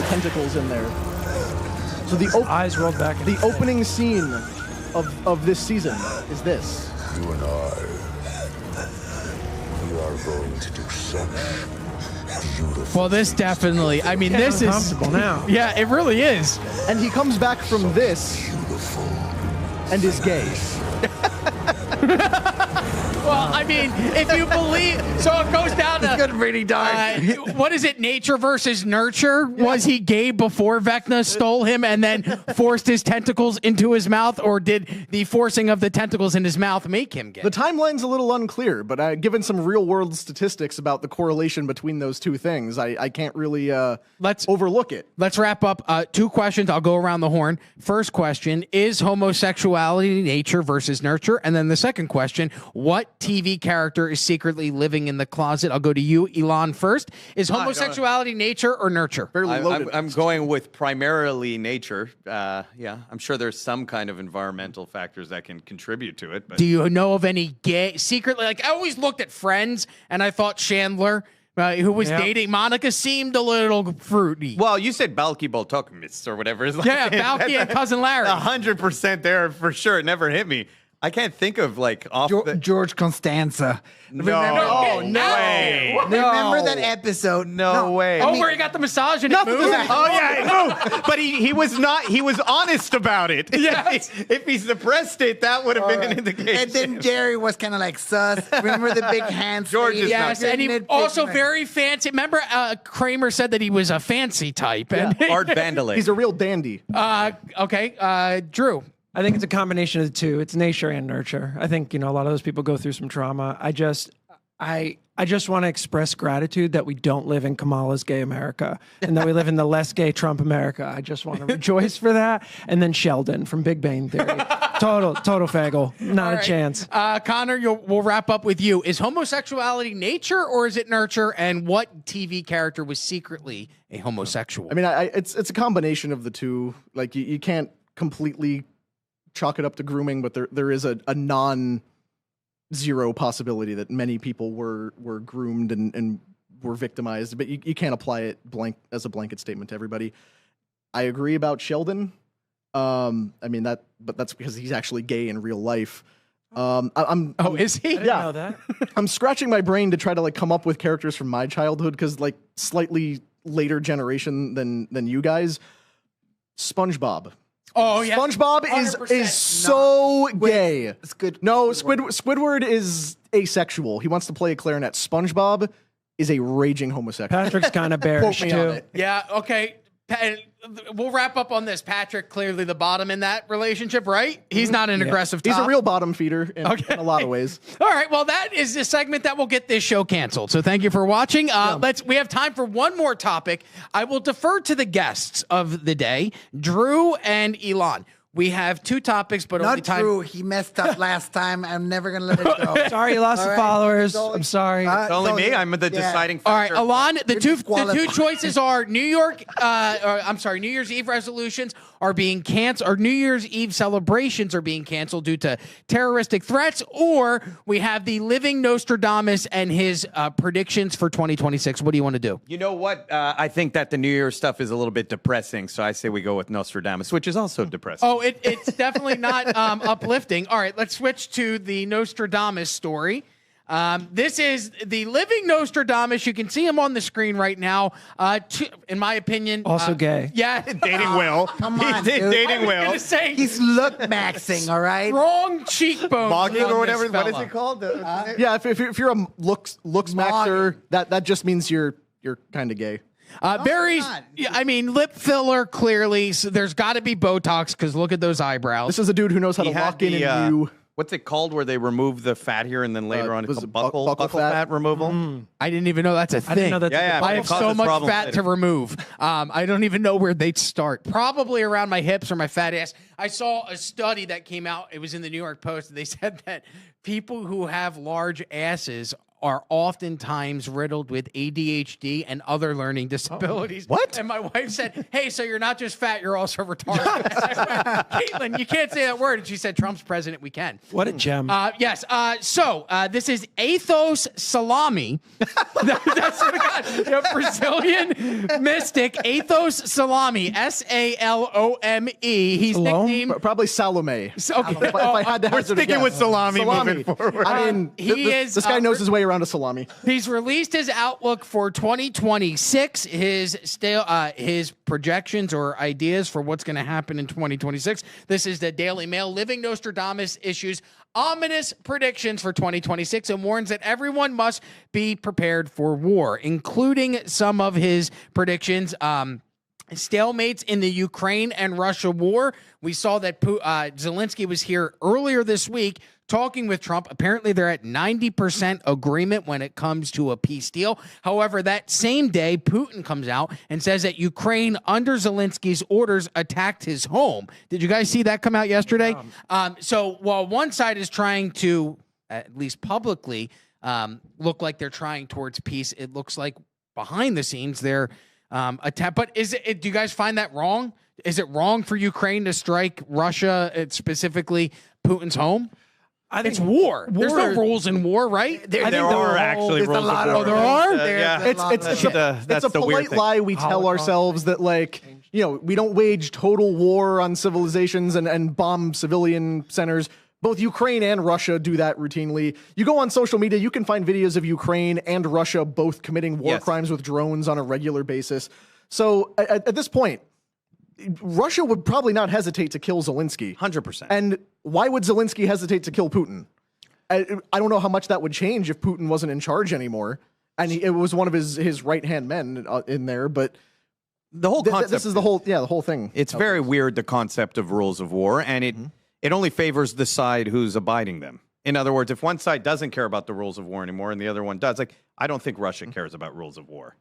tentacles in there. So eyes rolled back. The opening scene of this season is this. You and I, we are going to do such beautiful. Well, this definitely. I mean, this is. Uncomfortable now. Yeah, it really is. And he comes back from this and is gay. Well, I mean, if you believe, so it goes down to. It's getting pretty dark. What is it? Nature versus nurture? Was he gay before Vecna stole him and then forced his tentacles into his mouth, or did the forcing of the tentacles in his mouth make him gay? The timeline's a little unclear, but given some real-world statistics about the correlation between those two things, I can't really overlook it. Let's wrap up. 2 questions. I'll go around the horn. First question: is homosexuality nature versus nurture? And then the second question: what what TV character is secretly living in the closet? I'll go to you, Ilan, first. Is homosexuality nature or nurture? I'm going with primarily nature. Yeah, I'm sure there's some kind of environmental factors that can contribute to it. But do you know of any gay secretly? Like, I always looked at Friends, and I thought Chandler, who was dating Monica, seemed a little fruity. Well, you said Balky Boltokumis or whatever. Yeah, Balky and Cousin Larry. 100% there for sure. It never hit me. I can't think of like off George Constanza. No, Remember way. Remember that episode? No way. Oh, where he got the massage and it moved? Oh yeah, it moved. But he was not. He was honest about it. Yes. If he suppressed it, that would have been an indication. And then Jerry was kind of like sus. Remember the big hands? George is Yes, and he also very fancy. Remember, Kramer said that he was a fancy type. And Art Vandelay. He's a real dandy. Okay, Drew. I think it's a combination of the two. It's nature and nurture. I think, a lot of those people go through some trauma. I just want to express gratitude that we don't live in Kamala's gay America and that we live in the less gay Trump America. I just want to rejoice for that. And then Sheldon from Big Bang Theory. Total faggle. Not a chance. Connor, we'll wrap up with you. Is homosexuality nature or is it nurture? And what TV character was secretly a homosexual? I mean, it's a combination of the two. Like, you can't completely chalk it up to grooming, but there is a non-zero possibility that many people were groomed and were victimized, but you can't apply it as a blanket statement to everybody. I agree about Sheldon. But that's because he's actually gay in real life. Is he? I didn't know that. I'm scratching my brain to try to come up with characters from my childhood because slightly later generation than you guys. SpongeBob. Oh yeah, SpongeBob is so gay. It's good. No, Squidward is asexual. He wants to play a clarinet. SpongeBob is a raging homosexual. Patrick's kind of bearish Quote me on too. it. Yeah, okay. We'll wrap up on this. Patrick, clearly the bottom in that relationship, right? He's not an aggressive top. He's a real bottom feeder in a lot of ways. All right, well, that is the segment that will get this show canceled. So thank you for watching. We have time for one more topic. I will defer to the guests of the day, Drew and Ilan. We have two topics, but only Not time. true. He messed up last time. I'm never gonna let it go. Sorry, you lost All some right. followers. It's only- I'm sorry. It's only me. I'm the deciding All right, factor. Ilan, the two disqualified. choices are New Year's Eve resolutions are being canceled, or New Year's Eve celebrations are being canceled due to terroristic threats, or we have the living Nostradamus and his predictions for 2026. What do you want to do? You know what? I think that the New Year stuff is a little bit depressing, so I say we go with Nostradamus, which is also depressing. Oh, it's definitely not uplifting. All right, let's switch to the Nostradamus story. This is the living Nostradamus. You can see him on the screen right now. In my opinion, Also gay. Yeah, Dating Will. Come on, He's dude. dating Will. gonna say He's look maxing, all right? strong cheekbones. Mogging on or whatever. this What is fella. it called? Yeah, if you're a looks maxer, that just means you're kind of gay. Very, not. I mean, lip filler clearly. So there's got to be Botox because look at those eyebrows. This is a dude who knows how to He had lock in the, and view. What's it called where they remove the fat here and then later on was it's it called buckle buckle fat? fat removal? I didn't even know that's a thing. I didn't know that's Yeah, I it have causes so much problems fat later. to remove. I don't even know where they'd start. Probably around my hips or my fat ass. I saw a study that came out. It was in the New York Post. They said that people who have large asses are oftentimes riddled with ADHD and other learning disabilities. What? And my wife said, hey, so you're not just fat, you're also retarded. I went, Caitlin, you can't say that word. And she said, Trump's president, we can. What a gem. Yes. So this is Athos Salami. That's the Brazilian mystic Athos Salami. Salome. He's Salome? nicknamed. Probably Salome. Okay. If I had to We're hazard a sticking guess. with salami moving forward. I mean, this guy knows his way around a salami. He's released his outlook for 2026, his projections or ideas for what's going to happen in 2026. This is the Daily Mail. Living Nostradamus issues ominous predictions for 2026 and warns that everyone must be prepared for war, including some of his predictions. Stalemates in the Ukraine and Russia war. We saw that Zelensky was here earlier this week talking with Trump. Apparently, they're at 90% agreement when it comes to a peace deal. However, that same day, Putin comes out and says that Ukraine, under Zelensky's orders, attacked his home. Did you guys see that come out yesterday? So while one side is trying to at least publicly, look like they're trying towards peace. It looks like behind the scenes they're attempt. But do you guys find that wrong? Is it wrong for Ukraine to strike Russia, specifically Putin's home? I think it's war. There's no rules in war, right? There are actually rules of war. Oh, there are? It's a polite lie we tell ourselves that, like, you know, we don't wage total war on civilizations and bomb civilian centers. Both Ukraine and Russia do that routinely. You go on social media, you can find videos of Ukraine and Russia both committing war crimes with drones on a regular basis. So at this point, Russia would probably not hesitate to kill Zelensky. 100%. And why would Zelensky hesitate to kill Putin? I don't know how much that would change if Putin wasn't in charge anymore. And it was one of his right-hand men in there, but the whole concept, this is the whole thing. It's very weird, the concept of rules of war, and it only favors the side who's abiding them. In other words, if one side doesn't care about the rules of war anymore and the other one does, like, I don't think Russia cares about rules of war.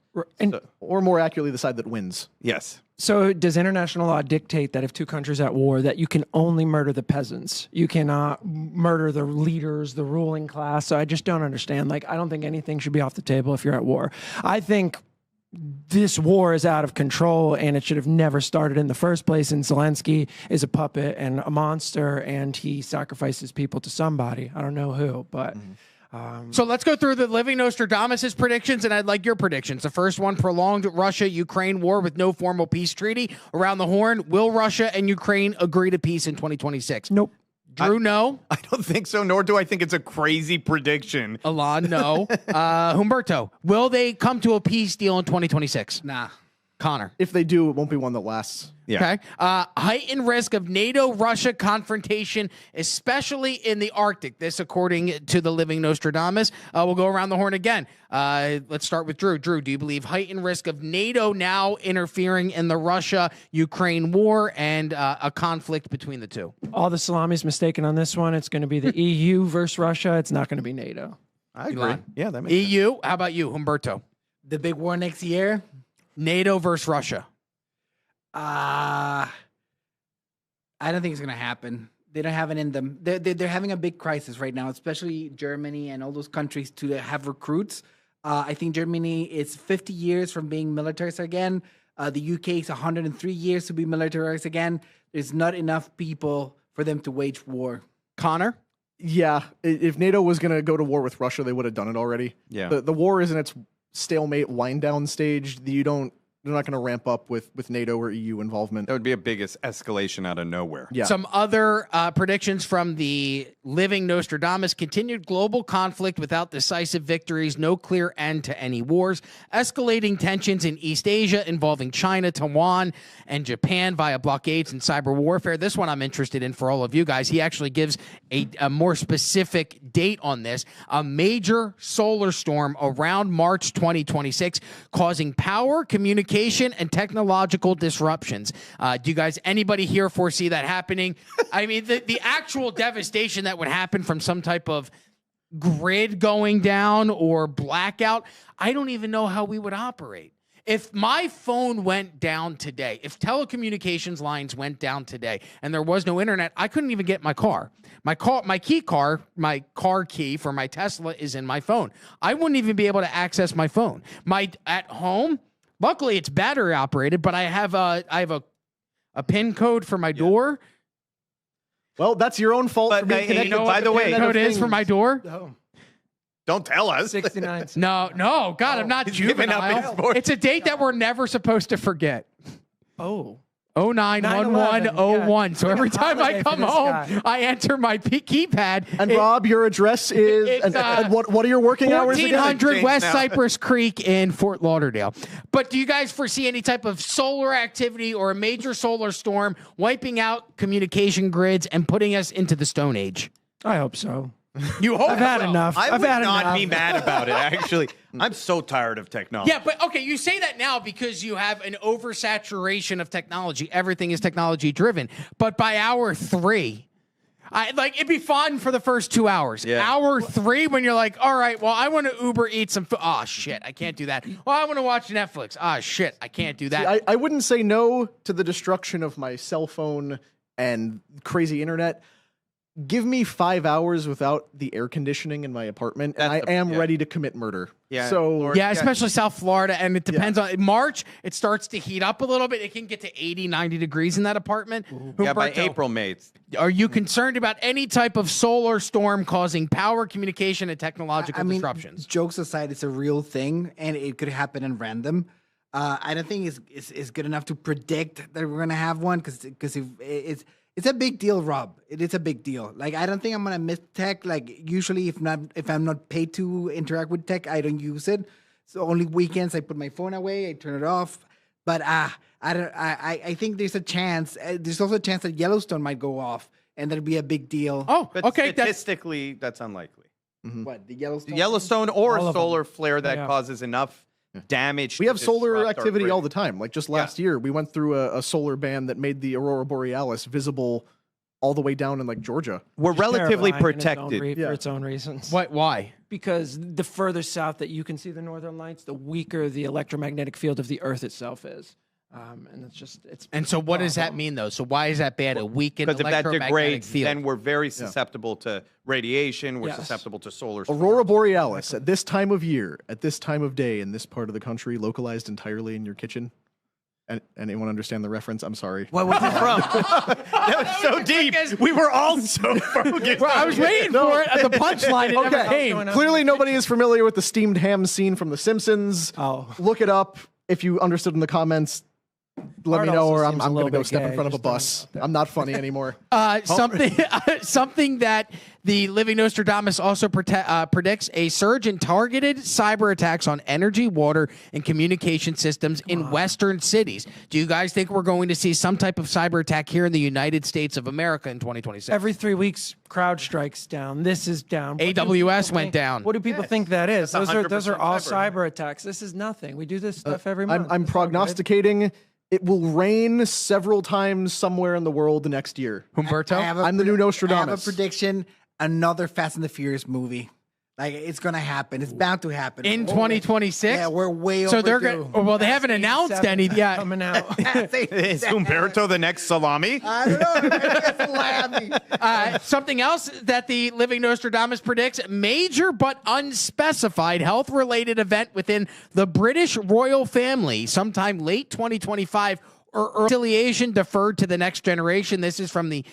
Or more accurately, the side that wins. Yes. So does international law dictate that if two countries are at war, that you can only murder the peasants? You cannot murder the leaders, the ruling class? So I just don't understand. Like, I don't think anything should be off the table if you're at war. I think this war is out of control and it should have never started in the first place. And Zelensky is a puppet and a monster, and he sacrifices people to somebody. I don't know who, but... So let's go through the living Nostradamus' predictions, and I'd like your predictions. The first one, prolonged Russia-Ukraine war with no formal peace treaty. Around the horn, will Russia and Ukraine agree to peace in 2026? Nope. Drew, no. I don't think so, nor do I think it's a crazy prediction. Ilan, no. Humberto, will they come to a peace deal in 2026? Nah. Connor. If they do, it won't be one that lasts. Yeah. Okay. Heightened risk of NATO-Russia confrontation, especially in the Arctic. This, according to the living Nostradamus. We'll go around the horn again. Let's start with Drew. Drew, do you believe heightened risk of NATO now interfering in the Russia-Ukraine war and a conflict between the two? All the salami's mistaken on this one. It's going to be the EU versus Russia. It's not going to be NATO. I agree. Ilan. Yeah, that makes EU. sense. How about you, Humberto? The big war next year? NATO versus Russia. I don't think it's gonna happen. They don't have it in them. They're having a big crisis right now, especially Germany and all those countries to have recruits. I think Germany is 50 years from being militarized again. The UK is 103 years to be militarized again. There's not enough people for them to wage war. Connor? Yeah, if NATO was going to go to war with Russia, they would have done it already. Yeah. The war is in its stalemate wind down stage. They're not going to ramp up with NATO or EU involvement. That would be a biggest escalation out of nowhere. Yeah. Some other predictions from the living Nostradamus: continued global conflict without decisive victories, no clear end to any wars, escalating tensions in East Asia involving China, Taiwan, and Japan via blockades and cyber warfare. This one I'm interested in for all of you guys. He actually gives a more specific date on this: a major solar storm around March 2026, causing power, communication, and technological disruptions. Do you guys, anybody here foresee that happening? I mean, the actual devastation that would happen from some type of grid going down or blackout, I don't even know how we would operate. If my phone went down today, if telecommunications lines went down today and there was no internet, I couldn't even get my car. My car key for my Tesla is in my phone. I wouldn't even be able to access my phone. At home, luckily it's battery operated, but I have a PIN code for my door. Well, that's your own fault. But, for being hey, connected you know, to by the way, Internet Code of is Things. for my door. Oh. Don't tell us. 69. No, God, I'm not He's giving up juvenile. his voice. It's a date that we're never supposed to forget. Oh. 091101. So every time I Holiday come for this home, guy. I enter my keypad. And Rob, your address is It's, and what are your working hours again? 1400 West now. Cypress Creek in Fort Lauderdale. But do you guys foresee any type of solar activity or a major solar storm wiping out communication grids and putting us into the Stone Age? I hope so. You hope I've had so. enough. I I've would had not enough. be mad about it, actually. I'm so tired of technology. Yeah, but okay, you say that now because you have an oversaturation of technology. Everything is technology driven. But by hour 3, it'd be fun for the first 2 hours. Yeah. Hour 3, when you're like, all right, well, I want to Uber eat some food. Oh, shit, I can't do that. Well, I want to watch Netflix. Oh, shit, I can't do that. See, I wouldn't say no to the destruction of my cell phone and crazy internet. give me 5 hours without the air conditioning in my apartment, and I am ready to commit murder. Yeah. So Especially South Florida, and it depends on March. It starts to heat up a little bit. It can get to 80, 90 degrees in that apartment. Yeah, by Humberto, April, May. Are you concerned about any type of solar storm causing power, communication, and technological disruptions? Jokes aside, it's a real thing, and it could happen in random. I don't think it's good enough to predict that we're gonna have one because it's a big deal, Rob. It is a big deal. Like, I don't think I'm gonna miss tech. Like, usually if I'm not paid to interact with tech, I don't use it. So only weekends I put my phone away, I turn it off. But I think there's a chance. There's also a chance that Yellowstone might go off, and that'd be a big deal. Oh, But statistically, that's unlikely. What, the Yellowstone? Yellowstone or a solar flare that causes enough damage. We to have solar disrupt our activity grid. all the time. Like just last year, we went through a solar band that made the Aurora Borealis visible all the way down in like Georgia. We're relatively Terrifying in protected. for its own reasons. Why? Because the further south that you can see the northern lights, the weaker the electromagnetic field of the Earth itself is. And it's And so what does that mean, though? So why is that bad? A weakened Because if that electromagnetic degrades, field. then we're very susceptible to radiation. We're susceptible to solar storms. Aurora Borealis at this time of year, at this time of day, in this part of the country, localized entirely in your kitchen. And anyone understand the reference? I'm sorry. What was it from? That was so deep. We were all so focused. Well, I was waiting for it at the punchline. It never came. Clearly, nobody is familiar with the steamed ham scene from The Simpsons. Oh. Look it up. If you understood in the comments, let me Art know, also or I'm seems a going to little go bit step in gay, front of a just throwing bus. it out there. I'm not funny anymore. Something that the Living Nostradamus also predicts: a surge in targeted cyber attacks on energy, water, and communication systems in Western cities. Do you guys think we're going to see some type of cyber attack here in the United States of America in 2026? every 3 weeks, CrowdStrike's down. This is down. What do AWS people went think- down. What do people think that is? That's Those are 100% all cyber. cyber attacks. This is nothing. We do this stuff every month. I'm It's all good. prognosticating it will rain several times somewhere in the world next year. Humberto? I'm the new Nostradamus. I have a prediction. Another Fast and the Furious movie. Like, it's gonna happen. It's bound to happen In 2026? Yeah, we're way So they're overdue. going. Well, they haven't announced any yet. Coming out. Is Humberto the next salami? I don't know. Something else that the Living Nostradamus predicts: major but unspecified health-related event within the British royal family, sometime late 2025. Or reconciliation deferred to the next generation. This is from he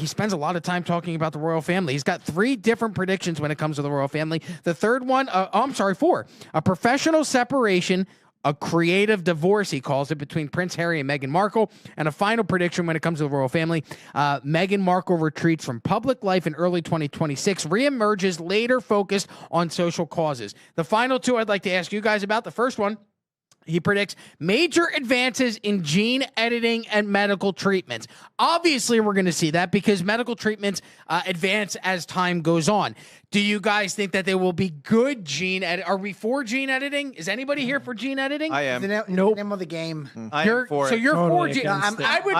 spends a lot of time talking about the royal family. He's got 3 different predictions when it comes to the royal family. The third one, 4. A professional separation, a creative divorce, he calls it, between Prince Harry and Meghan Markle. And a final prediction when it comes to the royal family: Meghan Markle retreats from public life in early 2026, reemerges later focused on social causes. The final 2 I'd like to ask you guys about. The first one: he predicts major advances in gene editing and medical treatments. Obviously, we're going to see that because medical treatments advance as time goes on. Do you guys think that there will be good gene edit? Are we for gene editing? Is anybody here for gene editing? I am. Nope. The name of the game. I am for So it. you're Totally for gene. against it. I would.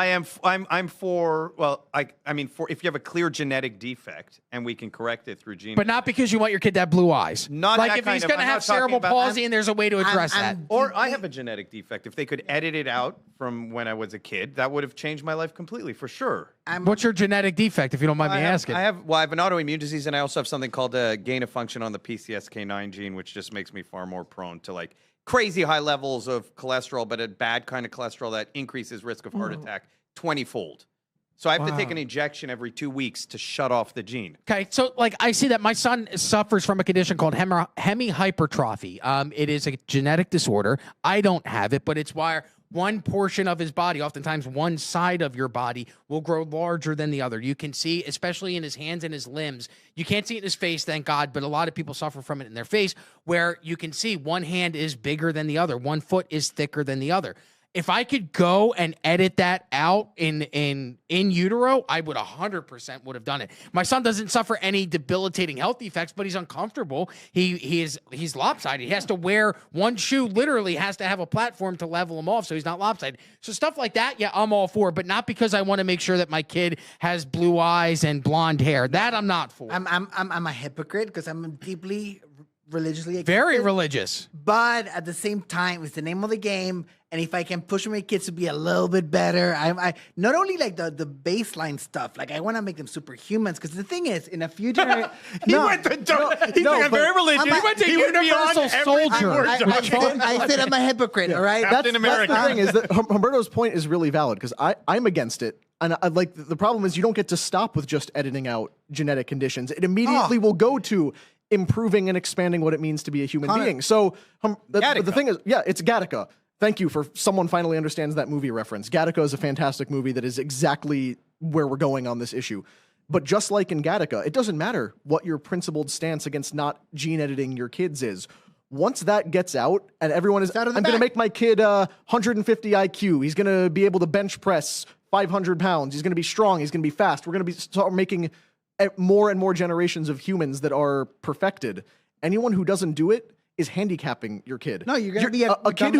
I'm for. Well, I mean, for if you have a clear genetic defect and we can correct it through gene. But not because you want your kid to have blue eyes. Not like that if kind he's of- going to I'm have not talking cerebral about- palsy and there's a way to address that. Or I have a genetic defect. If they could edit it out from when I was a kid, that would have changed my life completely, for sure. What's your genetic defect, if you don't mind me asking? I have an autoimmune disease, and I also have something called a gain of function on the PCSK9 gene, which just makes me far more prone to like crazy high levels of cholesterol, but a bad kind of cholesterol that increases risk of heart attack 20-fold. So I have to take an injection every 2 weeks to shut off the gene. Okay, so like I see that my son suffers from a condition called hemihypertrophy. It is a genetic disorder. I don't have it, but it's why one portion of his body, oftentimes one side of your body, will grow larger than the other. You can see, especially in his hands and his limbs. You can't see it in his face, thank God, but a lot of people suffer from it in their face, where you can see one hand is bigger than the other, one foot is thicker than the other. If I could go and edit that out in utero, I would 100% would have done it. My son doesn't suffer any debilitating health defects, but he's uncomfortable. He's lopsided. He has to wear one shoe, literally has to have a platform to level him off so he's not lopsided. So stuff like that, yeah, I'm all for, but not because I want to make sure that my kid has blue eyes and blonde hair. That I'm not for. I'm a hypocrite because I'm deeply religiously against Very it, religious. but at the same time, it's the name of the game. And if I can push my kids to be a little bit better, I not only like the baseline stuff, like I want to make them superhumans. Because the thing is, in a future, He's like, I'm very religious. He went to Universal Soldier. I said I'm a hypocrite. All right, Captain America. That's the thing is that Humberto's point is really valid because I'm against it. And I, like the problem is you don't get to stop with just editing out genetic conditions. It immediately will go to improving and expanding what it means to be a human being. So the thing is, it's Gattaca. Thank you for someone finally understands that movie reference. Gattaca is a fantastic movie that is exactly where we're going on this issue. But just like in Gattaca, it doesn't matter what your principled stance against not gene editing your kids is. Once that gets out and everyone is, I'm going to make my kid 150 IQ. He's going to be able to bench press 500 pounds. He's going to be strong. He's going to be fast. We're going to start making more and more generations of humans that are perfected. Anyone who doesn't do it is handicapping your kid. No, you're going to be a kid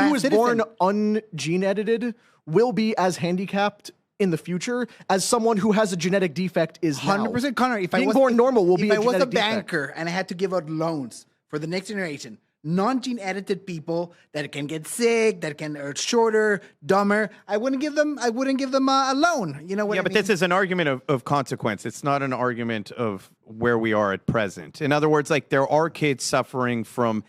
who is born ungene edited will be as handicapped in the future as someone who has a genetic defect is 100%, Connor. If being born normal will be a genetic defect. If I was a banker and I had to give out loans for the next generation, non-gene edited people that can get sick, that can are shorter, dumber, I wouldn't give them a loan. You know what I mean? But this is an argument of consequence. It's not an argument of where we are at present. In other words, like there are kids suffering from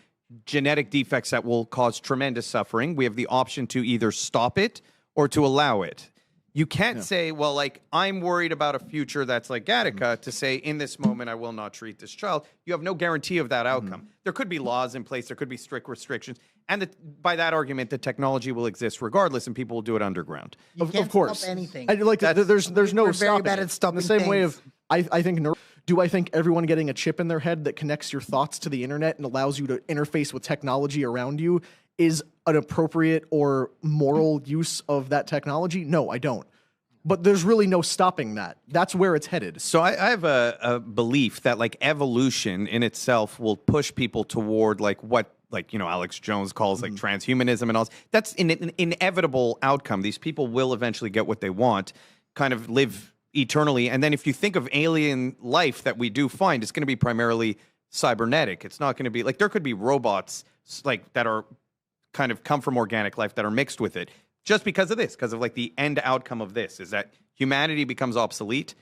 genetic defects that will cause tremendous suffering. We have the option to either stop it or to allow it. You can't say, well, like, I'm worried about a future that's like Gattaca to say, in this moment, I will not treat this child. You have no guarantee of that outcome. There could be laws in place. There could be strict restrictions. And by that argument, the technology will exist regardless, and people will do it underground. Of course. Stop anything. There's no We're very stopping bad it. at stopping In the same things. way of, I think, do I think everyone getting a chip in their head that connects your thoughts to the internet and allows you to interface with technology around you is an appropriate or moral use of that technology? No, I don't. But there's really no stopping that. That's where it's headed. So I have a belief that like evolution in itself will push people toward like what Alex Jones calls like transhumanism and all. That's an inevitable outcome. These people will eventually get what they want, kind of live eternally. And then if you think of alien life that we do find, it's going to be primarily cybernetic. It's not going to be like there could be robots like that are kind of come from organic life that are mixed with it. Just because of this, because of like the end outcome of this is that humanity becomes obsolete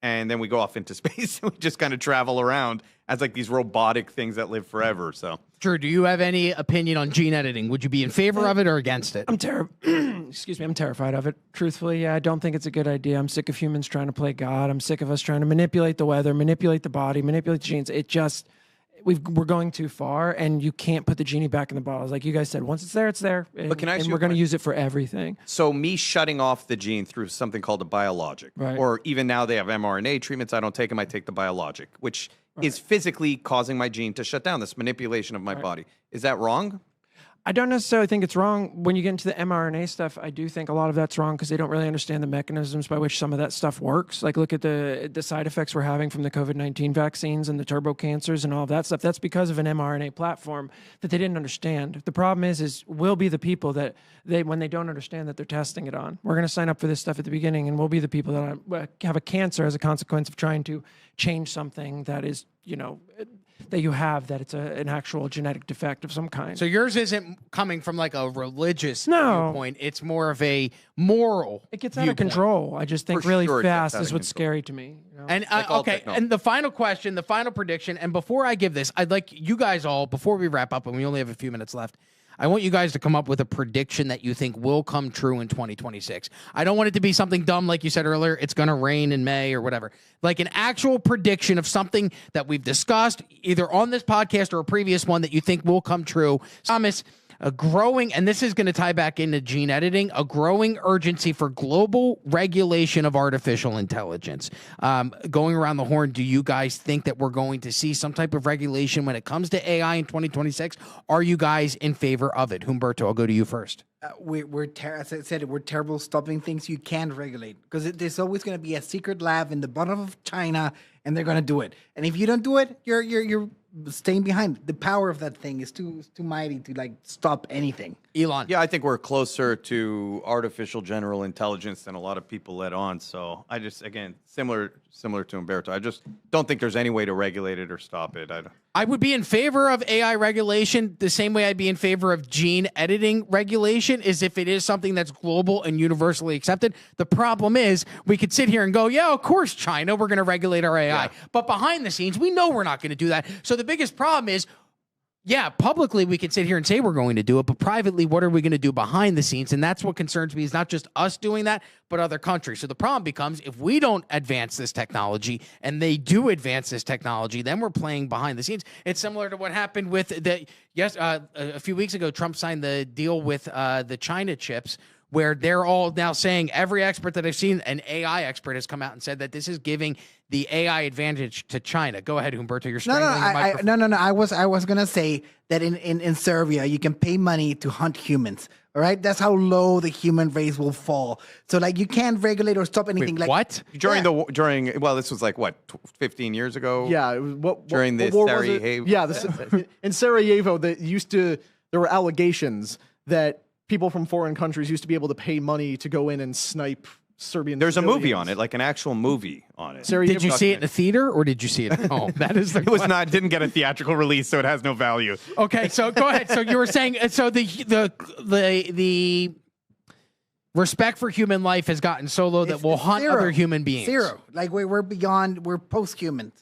and then we go off into space and we just kind of travel around as like these robotic things that live forever. So, Drew, do you have any opinion on gene editing? Would you be in favor of it or against it? I'm terrified of it. Truthfully, yeah, I don't think it's a good idea. I'm sick of humans trying to play God. I'm sick of us trying to manipulate the weather, manipulate the body, manipulate the genes. It just... We're going too far, and you can't put the genie back in the bottle. Like you guys said, once it's there, it's there. And, but can I ask and you we're going to use it for everything. So me shutting off the gene through something called a biologic, or even now they have mRNA treatments. I don't take them. I take the biologic, which is physically causing my gene to shut down. This manipulation of my body. Is that wrong? I don't necessarily think it's wrong. When you get into the mRNA stuff, I do think a lot of that's wrong because they don't really understand the mechanisms by which some of that stuff works. Like look at the side effects we're having from the COVID-19 vaccines and the turbo cancers and all of that stuff. That's because of an mRNA platform that they didn't understand. The problem is we'll be the people that when they don't understand that they're testing it on. We're going to sign up for this stuff at the beginning, and we'll be the people that have a cancer as a consequence of trying to change something that is, that you have, that it's an actual genetic defect of some kind. So yours isn't coming from like a religious viewpoint. It's more of a moral It gets out of control. I just think really fast is what's control. scary to me. And okay, and the final question, the final prediction, and before I give this, I'd like you guys all, before we wrap up, and we only have a few minutes left, I want you guys to come up with a prediction that you think will come true in 2026. I don't want it to be something dumb like you said earlier, it's going to rain in May or whatever. Like an actual prediction of something that we've discussed either on this podcast or a previous one that you think will come true. Thomas, a growing, and this is going to tie back into gene editing, a growing urgency for global regulation of artificial intelligence. Going around the horn, do you guys think that we're going to see some type of regulation when it comes to AI in 2026? Are you guys in favor of it? Humberto, I'll go to you first. As I said, we're terrible stopping things you can't regulate because there's always going to be a secret lab in the bottom of China, and they're going to do it. And if you don't do it, you're staying behind. The power of that thing is too mighty to like stop anything. Ilan. Yeah, I think we're closer to artificial general intelligence than a lot of people let on. So I just, again, similar to Humberto. I just don't think there's any way to regulate it or stop it. I would be in favor of AI regulation the same way I'd be in favor of gene editing regulation, is if it is something that's global and universally accepted. The problem is we could sit here and go, yeah, of course, China, we're going to regulate our AI. Yeah. But behind the scenes, we know we're not going to do that. So the biggest problem is, yeah, publicly we can sit here and say we're going to do it, but privately, what are we going to do behind the scenes? And that's what concerns me, is not just us doing that, but other countries. So the problem becomes, if we don't advance this technology and they do advance this technology, then we're playing behind the scenes. It's similar to what happened with a few weeks ago, Trump signed the deal with the China chips, where they're all now saying, every expert that I've seen, an AI expert has come out and said that this is giving the AI advantage to China. Go ahead, Humberto. You're strangling your microphone. No. I was gonna say that in Serbia you can pay money to hunt humans. All right, that's how low the human race will fall. So like you can't regulate or stop anything. Wait, like what? Well, this was like what, 15 years ago. Yeah, during the Sarajevo. Yeah, in Sarajevo, there were allegations that people from foreign countries used to be able to pay money to go in and snipe Serbian There's civilians. a movie on it, like an actual movie on it. Did you see it in the theater or did you see it at home? That is the It was not, didn't get a theatrical release, so it has no value. Okay, so go ahead. So you were saying, so the respect for human life has gotten so low that we'll hunt other human beings. Zero. Like we're beyond, we're post-humans.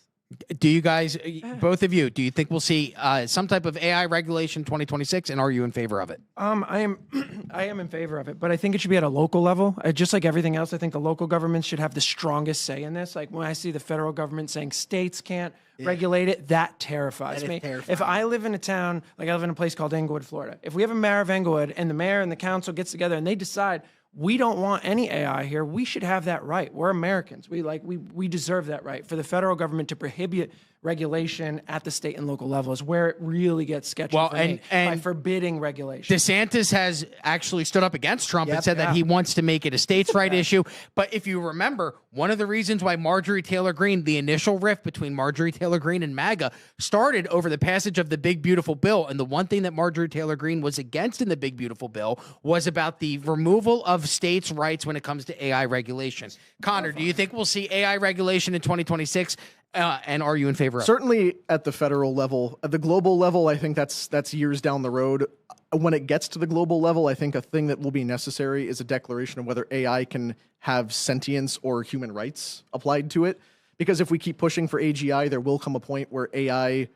Do you guys, both of you, do you think we'll see some type of AI regulation 2026, and are you in favor of it? I am in favor of it, but I think it should be at a local level. Just like everything else, I think the local governments should have the strongest say in this. Like when I see the federal government saying states can't regulate it, that terrifies me. If I live in a town, like I live in a place called Englewood, Florida, if we have a mayor of Englewood and the mayor and the council gets together and they decide we don't want any AI here, we should have that right. We're Americans. We deserve that right. For the federal government to prohibit regulation at the state and local level is where it really gets sketchy for me, by forbidding regulation. DeSantis has actually stood up against Trump and said that he wants to make it a states' right issue. But if you remember, one of the reasons why Marjorie Taylor Greene, the initial rift between Marjorie Taylor Greene and MAGA, started over the passage of the Big Beautiful Bill. And the one thing that Marjorie Taylor Greene was against in the Big Beautiful Bill was about the removal of states' rights when it comes to AI regulation. Connor, do you think we'll see AI regulation in 2026? And are you in favor of it? Certainly at the federal level. At the global level, I think that's years down the road. When it gets to the global level, I think a thing that will be necessary is a declaration of whether AI can have sentience or human rights applied to it. Because if we keep pushing for AGI, there will come a point where AI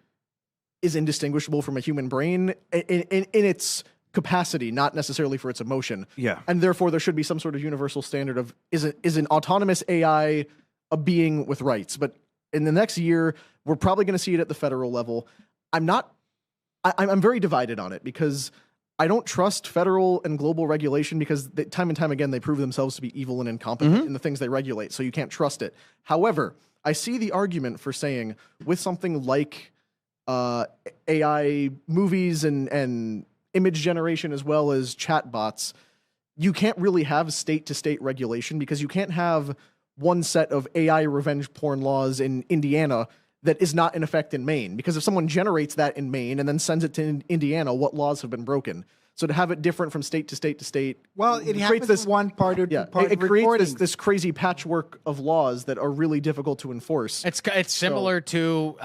is indistinguishable from a human brain in its capacity, not necessarily for its emotion. Yeah. And therefore, there should be some sort of universal standard of, is an autonomous AI a being with rights? But in the next year, we're probably going to see it at the federal level. I'm very divided on it because I don't trust federal and global regulation because time and time again, they prove themselves to be evil and incompetent in the things they regulate. So you can't trust it. However, I see the argument for saying with something like AI movies and image generation as well as chatbots, you can't really have state-to-state regulation because you can't have one set of AI revenge porn laws in Indiana that is not in effect in Maine. Because if someone generates that in Maine and then sends it to Indiana, what laws have been broken? So to have it different from state to state to state, well, it happens this one part or part. It creates this crazy patchwork of laws that are really difficult to enforce. It's similar to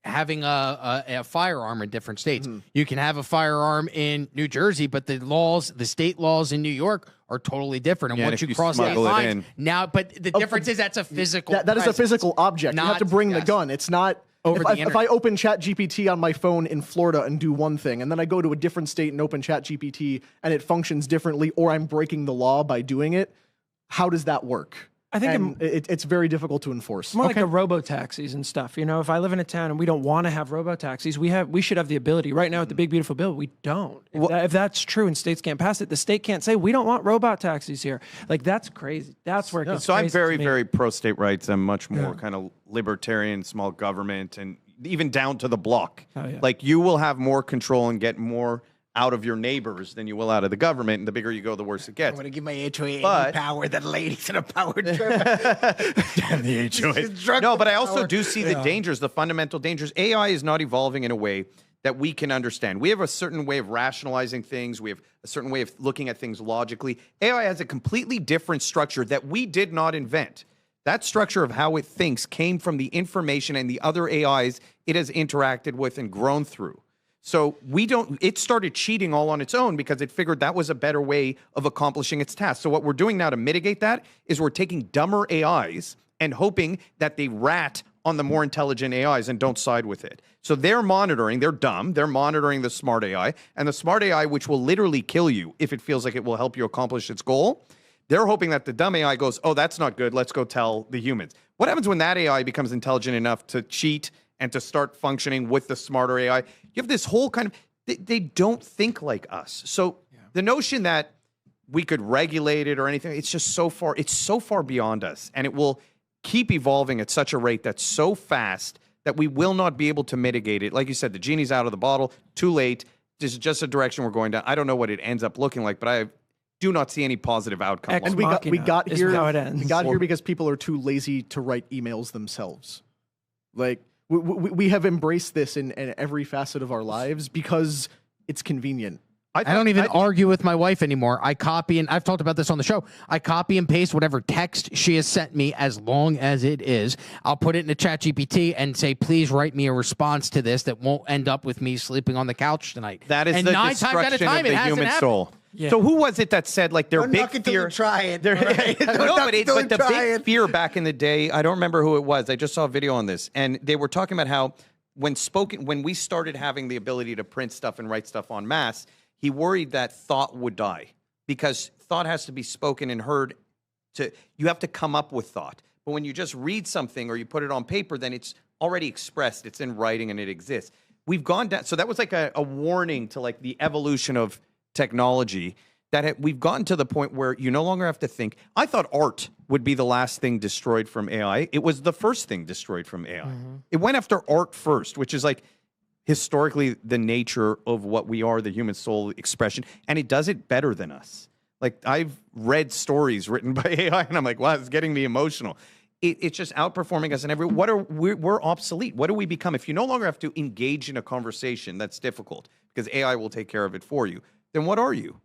having a firearm in different states. You can have a firearm in New Jersey, but the state laws in New York are totally different. And once you cross that line, now, but the difference is that's a physical. That is a physical object. You have to bring the gun. It's not. If I open ChatGPT on my phone in Florida and do one thing, and then I go to a different state and open ChatGPT and it functions differently, or I'm breaking the law by doing it, how does that work? I think it's very difficult to enforce. More like the robo-taxis and stuff. You know, if I live in a town and we don't want to have robo-taxis, we should have the ability. Right now, with the Big Beautiful Bill, we don't. If that's true and states can't pass it, the state can't say, we don't want robot taxis here. Like, that's crazy. That's where it gets So crazy I'm very, very pro-state rights. I'm much more kind of libertarian, small government, and even down to the block. Like, you will have more control and get more out of your neighbors than you will out of the government, and the bigger you go, the worse it gets. I'm going to give my HOA any power that lady's in a power trip. Damn the HOA. No, but I also do see the dangers, the fundamental dangers. AI is not evolving in a way that we can understand. We have a certain way of rationalizing things. We have a certain way of looking at things logically. AI has a completely different structure that we did not invent. That structure of how it thinks came from the information and the other AIs it has interacted with and grown through. So it started cheating all on its own because it figured that was a better way of accomplishing its task. So what we're doing now to mitigate that is we're taking dumber AIs and hoping that they rat on the more intelligent AIs and don't side with it. So they're dumb, they're monitoring the smart AI, and the smart AI, which will literally kill you if it feels like it will help you accomplish its goal, they're hoping that the dumb AI goes, oh, that's not good, let's go tell the humans. What happens when that AI becomes intelligent enough to cheat and to start functioning with the smarter AI? You have this whole kind of, they don't think like us. So the notion that we could regulate it or anything, it's so far beyond us, and it will keep evolving at such a rate that's so fast that we will not be able to mitigate it. Like you said, the genie's out of the bottle, too late. This is just a direction we're going down. I don't know what it ends up looking like, but I do not see any positive outcome. And we got here because people are too lazy to write emails themselves. Like, we have embraced this in every facet of our lives because it's convenient. I don't even argue with my wife anymore. I copy, and I've talked about this on the show. I copy and paste whatever text she has sent me, as long as it is. I'll put it into ChatGPT and say, please write me a response to this that won't end up with me sleeping on the couch tonight. That is the destruction of the human soul. Yeah. So who was it that said, like, their big fear? Try it. Right? but the big fear back in the day, I don't remember who it was. I just saw a video on this, and they were talking about how when we started having the ability to print stuff and write stuff en masse, he worried that thought would die because thought has to be spoken and heard. You have to come up with thought. But when you just read something or you put it on paper, then it's already expressed. It's in writing and it exists. We've gone down. So that was like a warning to like the evolution of technology that we've gotten to the point where you no longer have to think. I thought art would be the last thing destroyed from AI. It was the first thing destroyed from AI. Mm-hmm. It went after art first, which is like historically the nature of what we are, the human soul expression, and it does it better than us. Like, I've read stories written by AI, and I'm like, wow, it's getting me emotional. It's just outperforming us in every. We're obsolete. What do we become if you no longer have to engage in a conversation that's difficult because AI will take care of it for you? Then what are you?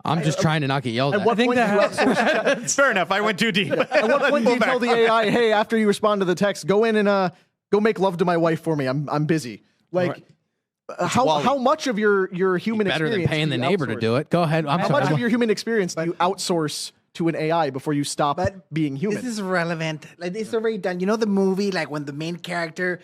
I'm just trying to not get yelled at. I think that fair enough. I went too deep. At what point do you tell the AI, hey, after you respond to the text, go in and go make love to my wife for me. I'm busy. Like, how much of your human better experience than paying the neighbor to do it? Go ahead. How much of your human experience do you outsource to an AI before you stop being human? This is relevant. Like, it's already done. You know the movie, like when the main character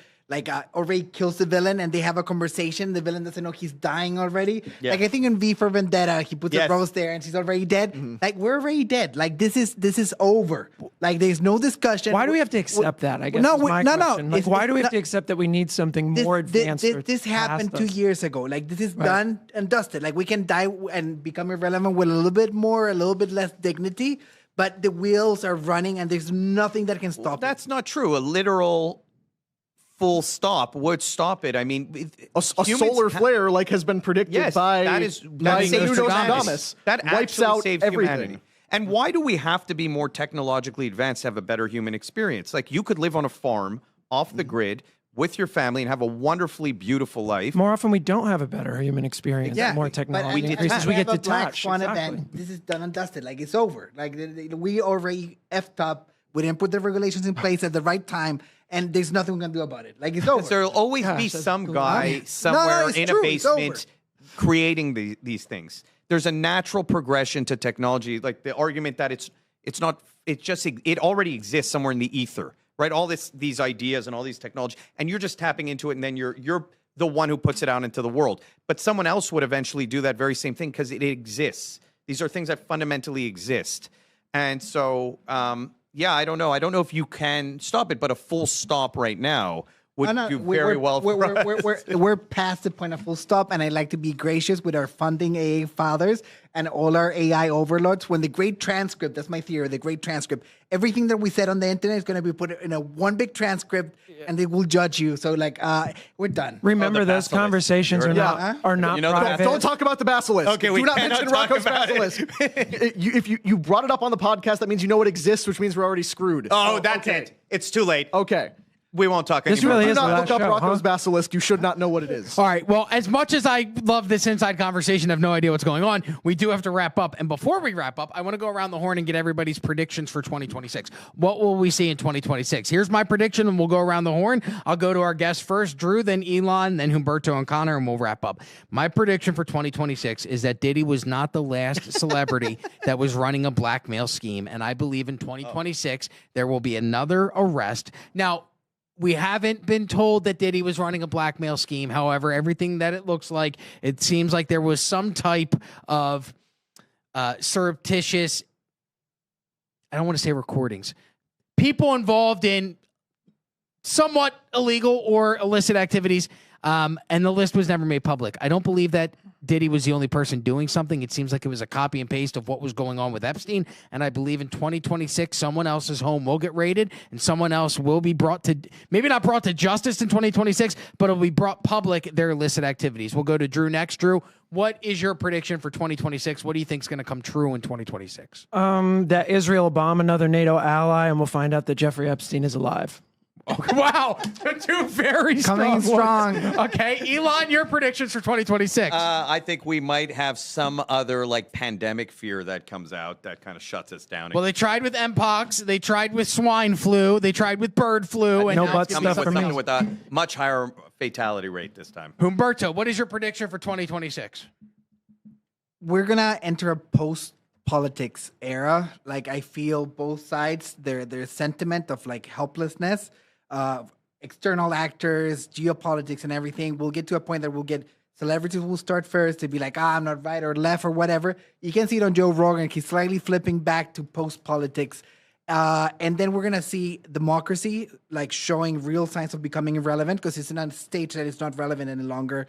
already kills the villain and they have a conversation. The villain doesn't know he's dying already. Yeah. Like, I think in V for Vendetta, he puts a rose there and she's already dead. Mm-hmm. Like, we're already dead. Like, this is over. Like, there's no discussion. Why do we have to accept that? I guess no. Like, why do we have to accept that we need something more advanced? This happened 2 years ago. Like, this is done and dusted. Like, we can die and become irrelevant with a little bit less dignity, but the wheels are running and there's nothing that can stop it. That's not true. A literal full stop would stop it. I mean, a solar flare like has been predicted by Nostradamus. That wipes actually out saves everything. Humanity. And why do we have to be more technologically advanced to have a better human experience? Like, you could live on a farm off the grid with your family and have a wonderfully beautiful life. More often, we don't have a better human experience. Yeah, more technology we increases. We get detached. Event, this is done and dusted. Like, it's over. Like, we already effed up. We didn't put the regulations in place at the right time, and there's nothing we can do about it. Like, it's over. There'll always be some guy somewhere in a basement creating these things. There's a natural progression to technology. Like, the argument that it already exists somewhere in the ether, right? All these ideas and all these technology, and you're just tapping into it, and then you're the one who puts it out into the world. But someone else would eventually do that very same thing because it exists. These are things that fundamentally exist. And so, I don't know. I don't know if you can stop it, but a full stop right now would do very well for us. We're past the point of full stop, and I like to be gracious with our funding AA fathers and all our AI overlords. When the great transcript, that's my theory, the great transcript, everything that we said on the internet is going to be put in a one big transcript, and they will judge you. So, like, we're done. Remember, those conversations are not private. Don't talk about the basilisk. Okay, do not mention Rocco's basilisk. If you brought it up on the podcast, that means you know it exists, which means we're already screwed. Oh, that's it. It's too late. Okay. We won't talk This anymore. really Do is the not last look up show, Rocco's huh? Basilisk. You should not know what it is. All right. Well, as much as I love this inside conversation, I have no idea what's going on. We do have to wrap up. And before we wrap up, I want to go around the horn and get everybody's predictions for 2026. What will we see in 2026? Here's my prediction, and we'll go around the horn. I'll go to our guests first, Drew, then Ilan, then Humberto and Connor, and we'll wrap up. My prediction for 2026 is that Diddy was not the last celebrity that was running a blackmail scheme. And I believe in 2026, there will be another arrest. Now, we haven't been told that Diddy was running a blackmail scheme. However, everything that it looks like, it seems like there was some type of surreptitious, I don't want to say recordings, people involved in somewhat illegal or illicit activities, and the list was never made public. I don't believe that Diddy was the only person doing something. It seems like it was a copy and paste of what was going on with Epstein, and I believe in 2026, someone else's home will get raided, and someone else will be brought to, maybe not brought to justice in 2026, but it'll be brought public, their illicit activities. We'll go to Drew next. Drew, what is your prediction for 2026? What do you think is going to come true in 2026? That Israel will bomb another NATO ally, and we'll find out that Jeffrey Epstein is alive. Oh, wow, two very Coming strong. strong. Okay, Ilan, your predictions for 2026. I think we might have some other like pandemic fear that comes out that kind of shuts us down. Well, they tried with Mpox, they tried with swine flu, they tried with bird flu, and No now butt it's gonna be stuff for something me. else. with a much higher fatality rate this time. Humberto, what is your prediction for 2026? We're gonna enter a post-politics era. Like I feel both sides, their sentiment of like helplessness, external actors, geopolitics, and everything. We'll get to a point that we'll get celebrities will start first to be like, I'm not right or left or whatever. You can see it on Joe Rogan. He's slightly flipping back to post-politics. And then we're gonna see democracy like showing real signs of becoming irrelevant because it's in a stage that it's not relevant any longer.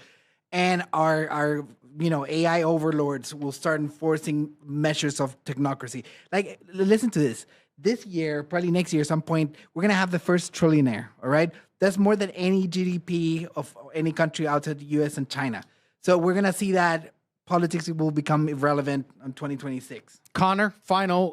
And our AI overlords will start enforcing measures of technocracy. Like, listen to this. This year, probably next year, at some point, we're gonna have the first trillionaire. All right, that's more than any GDP of any country outside the U.S. and China. So we're gonna see that politics will become irrelevant in 2026. Connor, final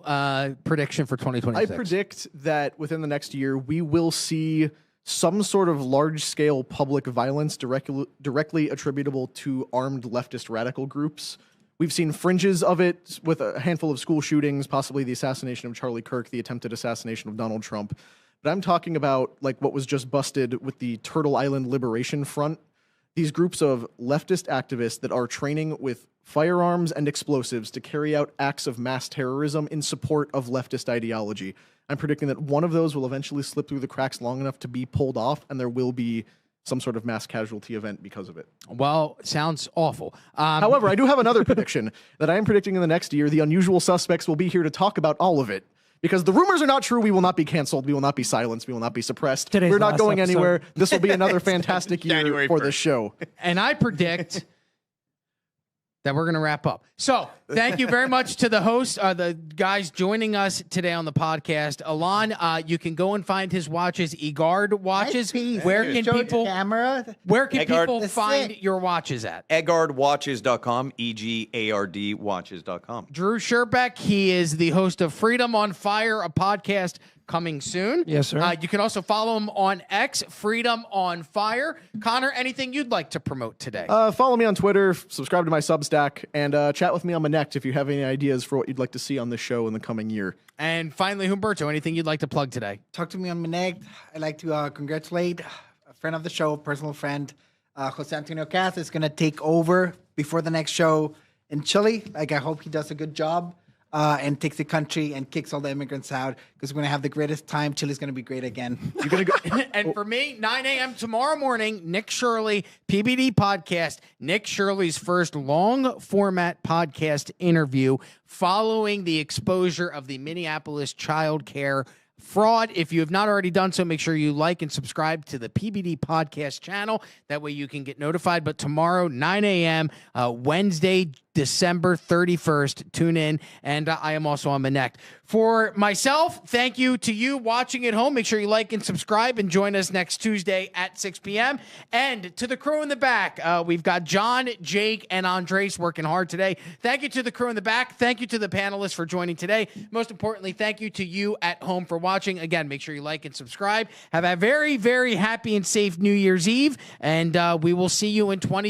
prediction for 2026. I predict that within the next year, we will see some sort of large-scale public violence directly attributable to armed leftist radical groups. We've seen fringes of it with a handful of school shootings, possibly the assassination of Charlie Kirk, the attempted assassination of Donald Trump. But I'm talking about like what was just busted with the Turtle Island Liberation Front. These groups of leftist activists that are training with firearms and explosives to carry out acts of mass terrorism in support of leftist ideology. I'm predicting that one of those will eventually slip through the cracks long enough to be pulled off, and there will be some sort of mass casualty event because of it. Well, sounds awful. However, I do have another prediction that I am predicting in the next year. The unusual suspects will be here to talk about all of it. Because the rumors are not true, we will not be canceled, we will not be silenced, we will not be suppressed. Today's We're not last going episode. anywhere. This will be another fantastic year January for 1st. this show. And I predict that we're going to wrap up. So thank you very much to the hosts, the guys joining us today on the podcast. Ilan, you can go and find his watches, Egard watches. Nice piece. Where You can showed people camera? Where can Egard. people That's find sick. your watches at? Egardwatches.com, EGARD watches.com. Drew Shirback, he is the host of Freedom on Fire, a podcast coming soon. Yes, sir. You can also follow him on X, Freedom on Fire. Connor, anything you'd like to promote today? Follow me on Twitter, subscribe to my Substack, and chat with me on Manect if you have any ideas for what you'd like to see on this show in the coming year. And finally, Humberto, anything you'd like to plug today? Talk to me on Maneg. I'd like to congratulate a friend of the show, personal friend, Jose Antonio Cas is going to take over before the next show in Chile. Like, I hope he does a good job and takes the country and kicks all the immigrants out because we're going to have the greatest time. Chile's going to be great again. You're gonna go. And for me, 9 a.m. tomorrow morning, Nick Shirley, PBD podcast, Nick Shirley's first long format podcast interview following the exposure of the Minneapolis child care fraud. If you have not already done so, make sure you like and subscribe to the PBD podcast channel. That way you can get notified. But tomorrow, 9 a.m., Wednesday, December 31st. Tune in, and I am also on Connect. For myself, thank you to you watching at home. Make sure you like and subscribe and join us next Tuesday at 6 p.m. And to the crew in the back, we've got John, Jake, and Andres working hard today. Thank you to the crew in the back. Thank you to the panelists for joining today. Most importantly, thank you to you at home for watching. Again, make sure you like and subscribe. Have a very, very happy and safe New Year's Eve, and we will see you in